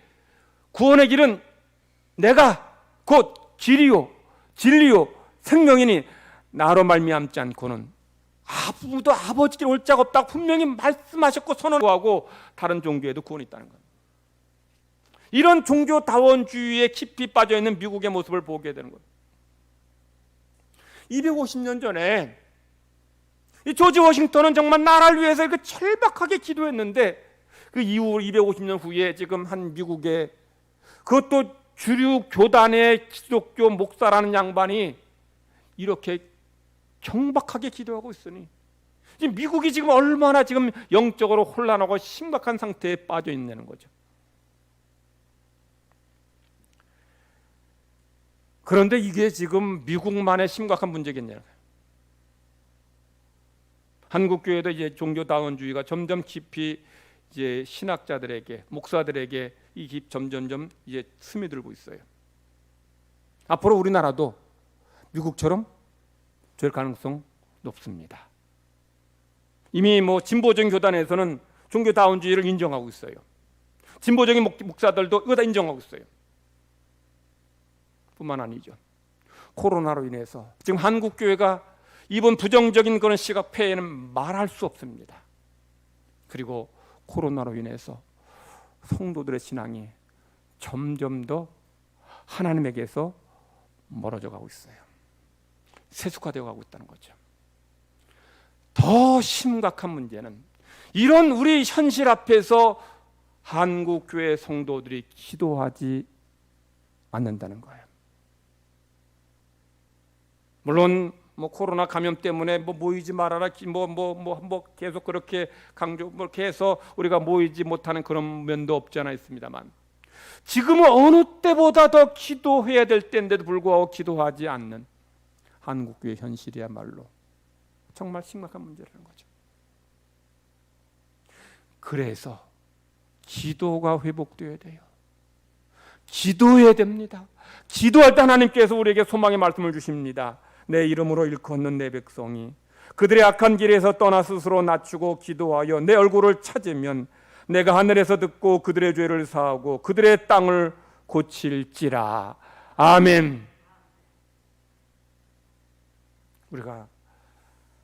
[SPEAKER 1] 구원의 길은 내가 곧 길이요 진리요 생명이니 나로 말미암지 않고는 아무도 아버지께 올 자가 없다고 분명히 말씀하셨고 선언하고 다른 종교에도 구원이 있다는 거예요. 이런 종교다원주의에 깊이 빠져있는 미국의 모습을 보게 되는 거예요. 250년 전에 이 조지 워싱턴은 정말 나라를 위해서 그 철박하게 기도했는데 그 이후 250년 후에 지금 한 미국의 그것도 주류 교단의 기독교 목사라는 양반이 이렇게 경박하게 기도하고 있으니 지금 미국이 지금 얼마나 지금 영적으로 혼란하고 심각한 상태에 빠져 있는 거죠. 그런데 이게 지금 미국만의 심각한 문제겠냐고요. 한국 교회도 이제 종교다원주의가 점점 깊이 이제 신학자들에게, 목사들에게 이 점점점 이제 스며들고 있어요. 앞으로 우리나라도 미국처럼 될 가능성 높습니다. 이미 뭐 진보적인 교단에서는 종교다원주의를 인정하고 있어요. 진보적인 목사들도 이거 다 인정하고 있어요. 뿐만 아니죠. 코로나로 인해서 지금 한국 교회가 이번 부정적인 그런 시각 폐해는 말할 수 없습니다. 그리고 코로나로 인해서 성도들의 신앙이 점점 더 하나님에게서 멀어져 가고 있어요. 세속화되어 가고 있다는 거죠. 더 심각한 문제는 이런 우리 현실 앞에서 한국 교회 성도들이 기도하지 않는다는 거예요. 물론 뭐 코로나 감염 때문에 뭐 모이지 말아라 뭐 계속 그렇게 강조 그렇게 해서 우리가 모이지 못하는 그런 면도 없지 않아 있습니다만 지금은 어느 때보다 더 기도해야 될 때인데도 불구하고 기도하지 않는 한국교회 현실이야말로 정말 심각한 문제라는 거죠. 그래서 기도가 회복되어야 돼요. 기도해야 됩니다. 기도할 때 하나님께서 우리에게 소망의 말씀을 주십니다. 내 이름으로 일컫는 내 백성이 그들의 악한 길에서 떠나 스스로 낮추고 기도하여 내 얼굴을 찾으면 내가 하늘에서 듣고 그들의 죄를 사하고 그들의 땅을 고칠지라. 아멘. 우리가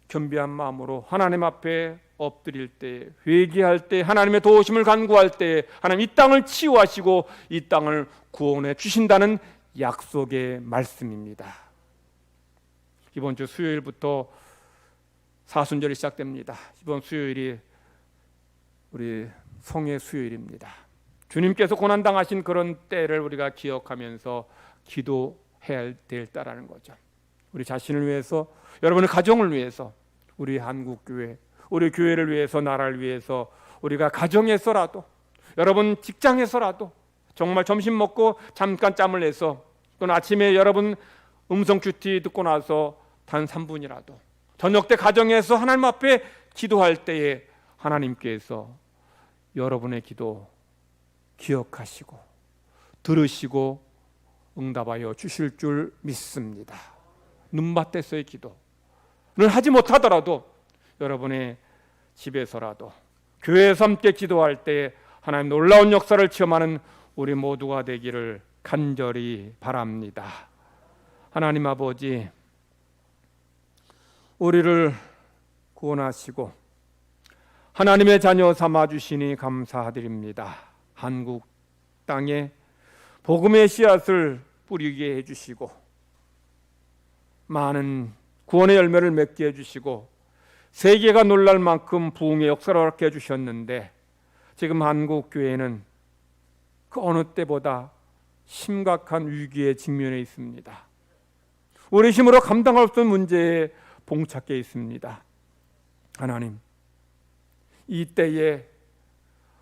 [SPEAKER 1] 겸비한 마음으로 하나님 앞에 엎드릴 때, 회개할 때, 하나님의 도우심을 간구할 때 하나님 이 땅을 치유하시고 이 땅을 구원해 주신다는 약속의 말씀입니다. 이번 주 수요일부터 사순절이 시작됩니다. 이번 수요일이 우리 성의 수요일입니다. 주님께서 고난당하신 그런 때를 우리가 기억하면서 기도해야 될 때라는 거죠. 우리 자신을 위해서, 여러분의 가정을 위해서, 우리 한국교회, 우리 교회를 위해서, 나라를 위해서 우리가 가정에서라도, 여러분 직장에서라도 정말 점심 먹고 잠깐 짬을 내서 또는 아침에 여러분 음성 큐티 듣고 나서 단 3분이라도 저녁 때 가정에서 하나님 앞에 기도할 때에 하나님께서 여러분의 기도 기억하시고 들으시고 응답하여 주실 줄 믿습니다. 눈밭에서의 기도를 하지 못하더라도 여러분의 집에서라도 교회에서 함께 기도할 때 하나님 놀라운 역사를 체험하는 우리 모두가 되기를 간절히 바랍니다. 하나님 아버지, 우리를 구원하시고 하나님의 자녀 삼아주시니 감사드립니다. 한국 땅에 복음의 씨앗을 뿌리게 해주시고 많은 구원의 열매를 맺게 해주시고 세계가 놀랄 만큼 부흥의 역사를 허락해 주셨는데 지금 한국 교회는 그 어느 때보다 심각한 위기에 직면해 있습니다. 우리 힘으로 감당할 수 없는 문제에 봉착해 있습니다. 하나님, 이때에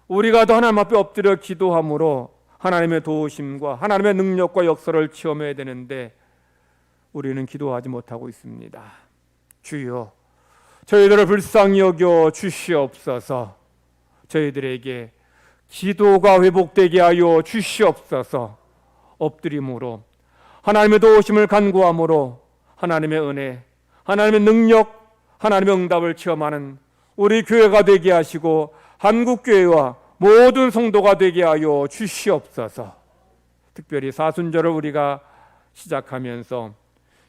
[SPEAKER 1] 우리가 더 하나님 앞에 엎드려 기도함으로 하나님의 도우심과 하나님의 능력과 역사를 체험해야 되는데 우리는 기도하지 못하고 있습니다. 주여, 저희들을 불쌍히 여겨 주시옵소서. 저희들에게 기도가 회복되게 하여 주시옵소서. 엎드림으로 하나님의 도우심을 간구함으로 하나님의 은혜, 하나님의 능력, 하나님의 응답을 체험하는 우리 교회가 되게 하시고 한국교회와 모든 성도가 되게 하여 주시옵소서. 특별히 사순절을 우리가 시작하면서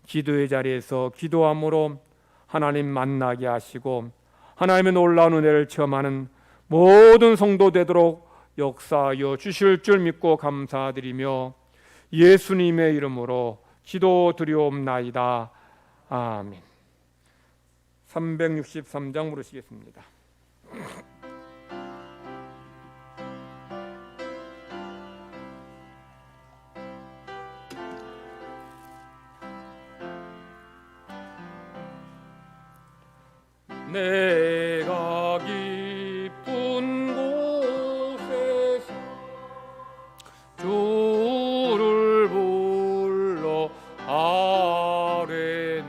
[SPEAKER 1] 기도의 자리에서 기도함으로 하나님 만나게 하시고 하나님의 놀라운 은혜를 체험하는 모든 성도 되도록 역사하여 주실 줄 믿고 감사드리며 예수님의 이름으로 기도드리옵나이다. 아멘. 363장 부르시겠습니다. 내가 깊은 곳에서 주를 불러 아뢰니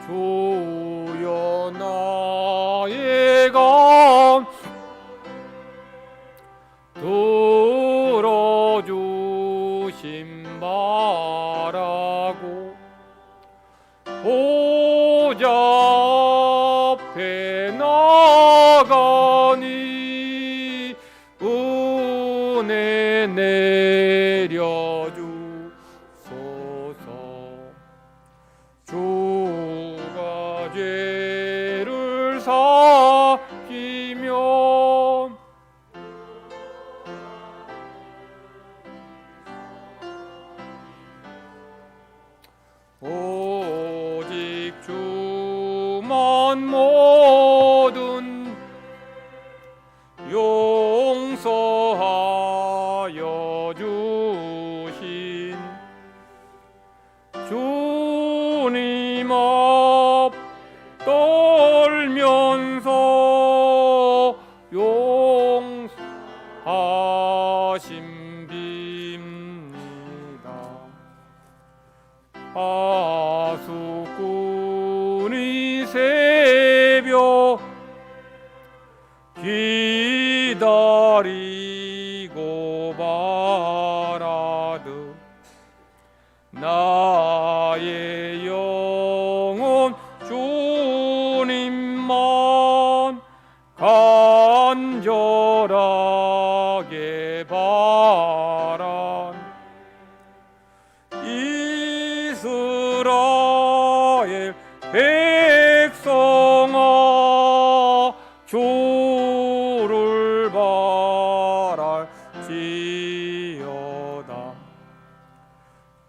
[SPEAKER 1] 주여 나의 감 들어주심 바라고 보좌 앞에 나가니 은혜 내려주소서. 주가 죄를 사히면 오직 주만 모든 용서하여 주신 주님 앞 떨면서 용서하심 빕니다. 하수꾼이 새벽 기다리고 바라듯 나의 영혼 주님만 간절하게 바란 이스라엘 백성아 주를 바랄지어다.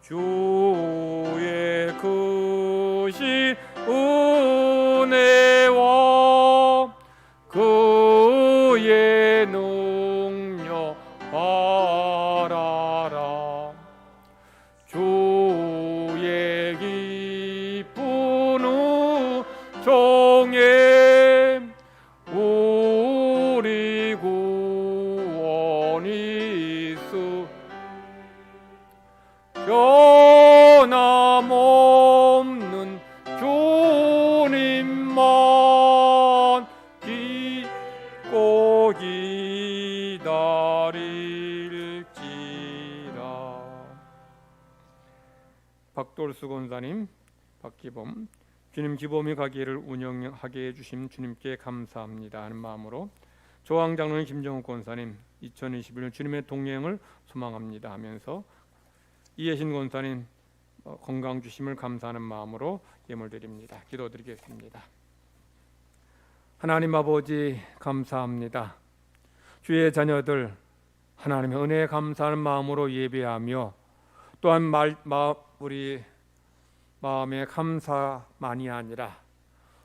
[SPEAKER 1] 주의 크신 은혜와 그의 능력 바라라. 주의 기쁜 은총에 우리 구원이 있으 변함없는 주님만 믿고 기다릴지라. 박돌수 권사님, 박기범, 주님 기범이 가게를 운영하게 해주신 주님께 감사합니다 하는 마음으로, 조항장로님 김정욱 권사님 2021년 주님의 동행을 소망합니다 하면서, 이혜신 권사님 건강 주심을 감사하는 마음으로 예물 드립니다. 기도드리겠습니다. 하나님 아버지 감사합니다. 주의 자녀들 하나님의 은혜에 감사하는 마음으로 예배하며, 또한 우리 마음의 감사만이 아니라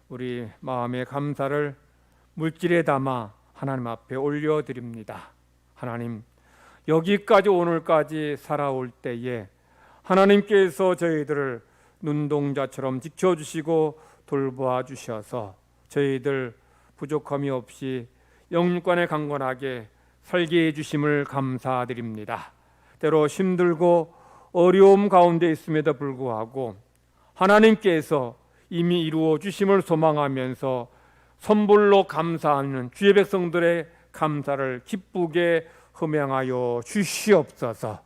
[SPEAKER 1] 우리 마음의 감사를 물질에 담아 하나님 앞에 올려드립니다. 하나님, 여기까지 오늘까지 살아올 때에 하나님께서 저희들을 눈동자처럼 지켜주시고 돌보아 주셔서 저희들 부족함이 없이 영육간에 강건하게 살게 해주심을 감사드립니다. 때로 힘들고 어려움 가운데 있음에도 불구하고 하나님께서 이미 이루어 주심을 소망하면서 선불로 감사하는 주의 백성들의 감사를 기쁘게 흠양하여 주시옵소서.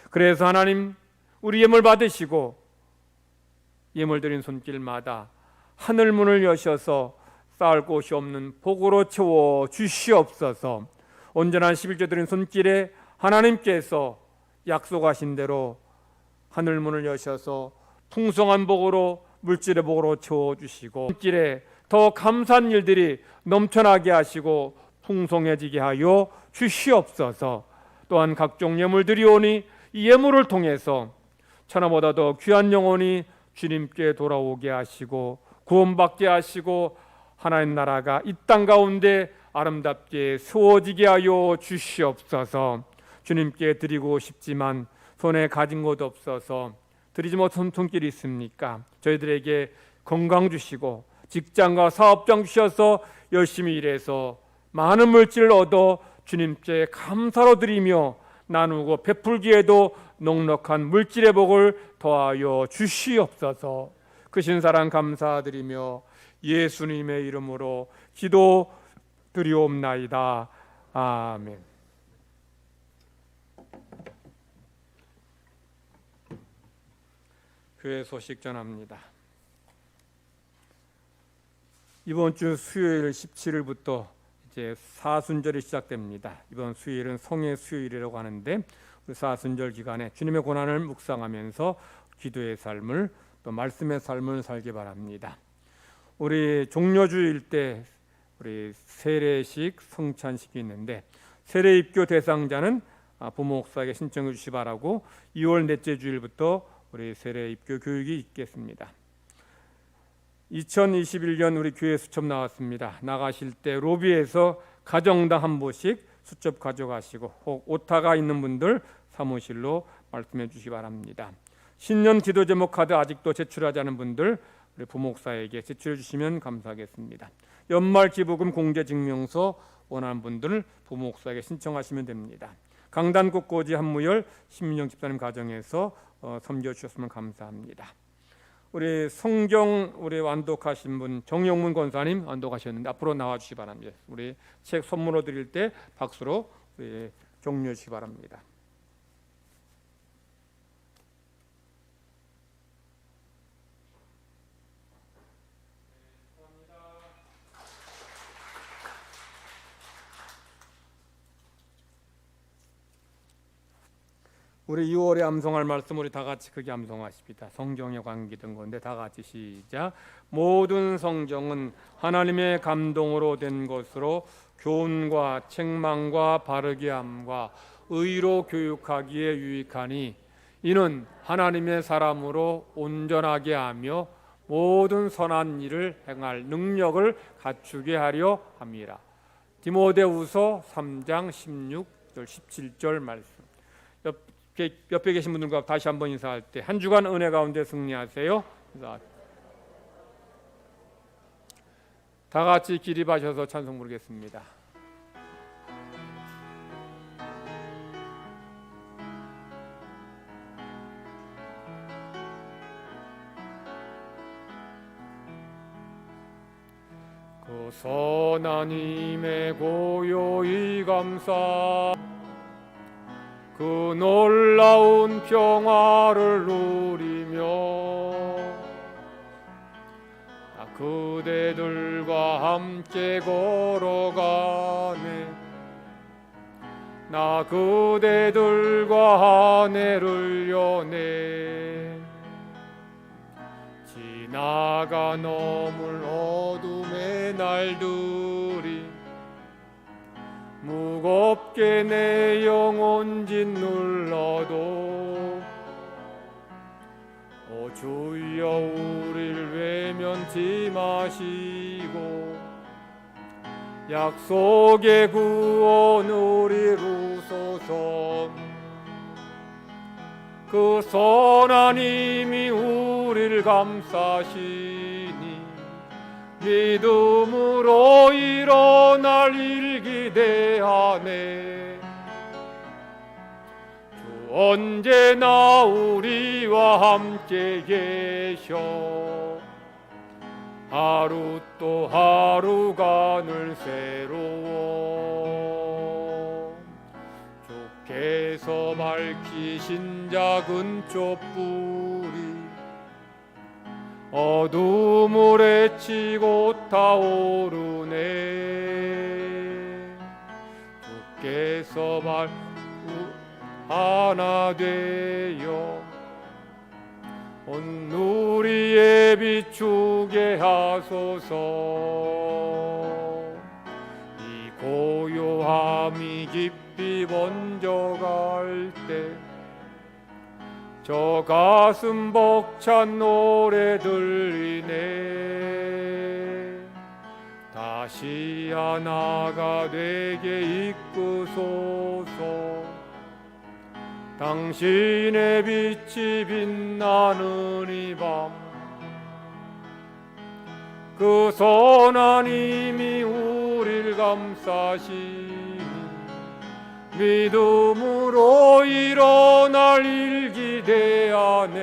[SPEAKER 1] 그래서 하나님, 우리 예물 받으시고 예물 드린 손길마다 하늘 문을 여셔서 쌓을 곳이 없는 복으로 채워 주시옵소서. 온전한 11조 드린 손길에 하나님께서 약속하신 대로 하늘 문을 여셔서 풍성한 복으로, 물질의 복으로 채워주시고, 손길에 더 감사한 일들이 넘쳐나게 하시고 풍성해지게 하여 주시옵소서. 또한 각종 예물 드리오니 이 예물을 통해서 천하보다 더 귀한 영혼이 주님께 돌아오게 하시고 구원받게 하시고 하나님 나라가 이 땅 가운데 아름답게 세워지게 하여 주시옵소서. 주님께 드리고 싶지만 손에 가진 것 없어서 드리지 못한 손길이 있습니까? 저희들에게 건강 주시고 직장과 사업장 주셔서 열심히 일해서 많은 물질을 얻어 주님께 감사로 드리며 나누고 베풀기에도 넉넉한 물질의 복을 더하여 주시옵소서. 크신 사랑 감사드리며 예수님의 이름으로 기도드리옵나이다. 아멘. 교회 소식 전합니다. 이번 주 수요일 17일부터 이제 사순절이 시작됩니다. 이번 수요일은 성의 수요일이라고 하는데 사순절 기간에 주님의 고난을 묵상하면서 기도의 삶을 또 말씀의 삶을 살기 바랍니다. 우리 종료주일 때 우리 세례식 성찬식이 있는데 세례 입교 대상자는 부모 목사에게 신청해 주시 바라고 2월 넷째 주일부터 우리 세례 입교 교육이 있겠습니다. 2021년 우리 교회 수첩 나왔습니다. 나가실 때 로비에서 가정당 한 보씩 수첩 가져가시고 혹 오타가 있는 분들 사무실로 말씀해 주시기 바랍니다. 신년 기도 제목 카드 아직도 제출하지 않은 분들 우리 부목사에게 제출해 주시면 감사하겠습니다. 연말 기부금 공제 증명서 원하는 분들 부목사에게 신청하시면 됩니다. 강단 꽃꽂이 한무열 신민정 집사님 가정에서 섬겨 주셨으면 감사합니다. 우리 성경 우리 완독하신 분 정영문 권사님 완독하셨는데 앞으로 나와 주시기 바랍니다. 우리 책 선물로 드릴 때 박수로 우리 격려해 주시기 바랍니다. 우리 6월에 암송할 말씀 우리 다 같이 크게 암송하십니다. 성경에 관계된 건데 다 같이 시작. 모든 성경은 하나님의 감동으로 된 것으로 교훈과 책망과 바르게 함과 의로 교육하기에 유익하니 이는 하나님의 사람으로 온전하게 하며 모든 선한 일을 행할 능력을 갖추게 하려 함이라. 디모데후서 3장 16절 17절 말씀. 옆에 계신 분들과 다시 한번 인사할 때 한 주간 은혜 가운데 승리하세요. 다 같이 기립하셔서 찬송 부르겠습니다. 그 선한 힘에 고요히 감사 그 놀라운 평화를 누리며 그대들과 함께 걸어가네. 나 그대들과 하늘을 여네. 지나가 넘을 어둠의 날들이 무겁게 내 영혼 짓눌러도 오 주여 우릴 외면치 마시고 약속의 구원 우리로 소서. 그 선한 힘이 우릴 감싸시니 믿음으로 일어날 일 기대하네. 주 언제나 우리와 함께 계셔 하루 또 하루가 늘 새로워. 주께서 밝히신 작은 촛불이 어둠을 헤치고 타오르네. 주께서 하나 되어 온 우리에 비추게 하소서. 이 고요함이 깊이 번져갈 때 저 가슴 벅찬 노래 들리네. 다시 하나가 되게 이끄소서. 당신의 빛이 빛나는 이 밤, 그 선한 힘이 우릴 감싸시니 믿음으로 일어날 일기대하네.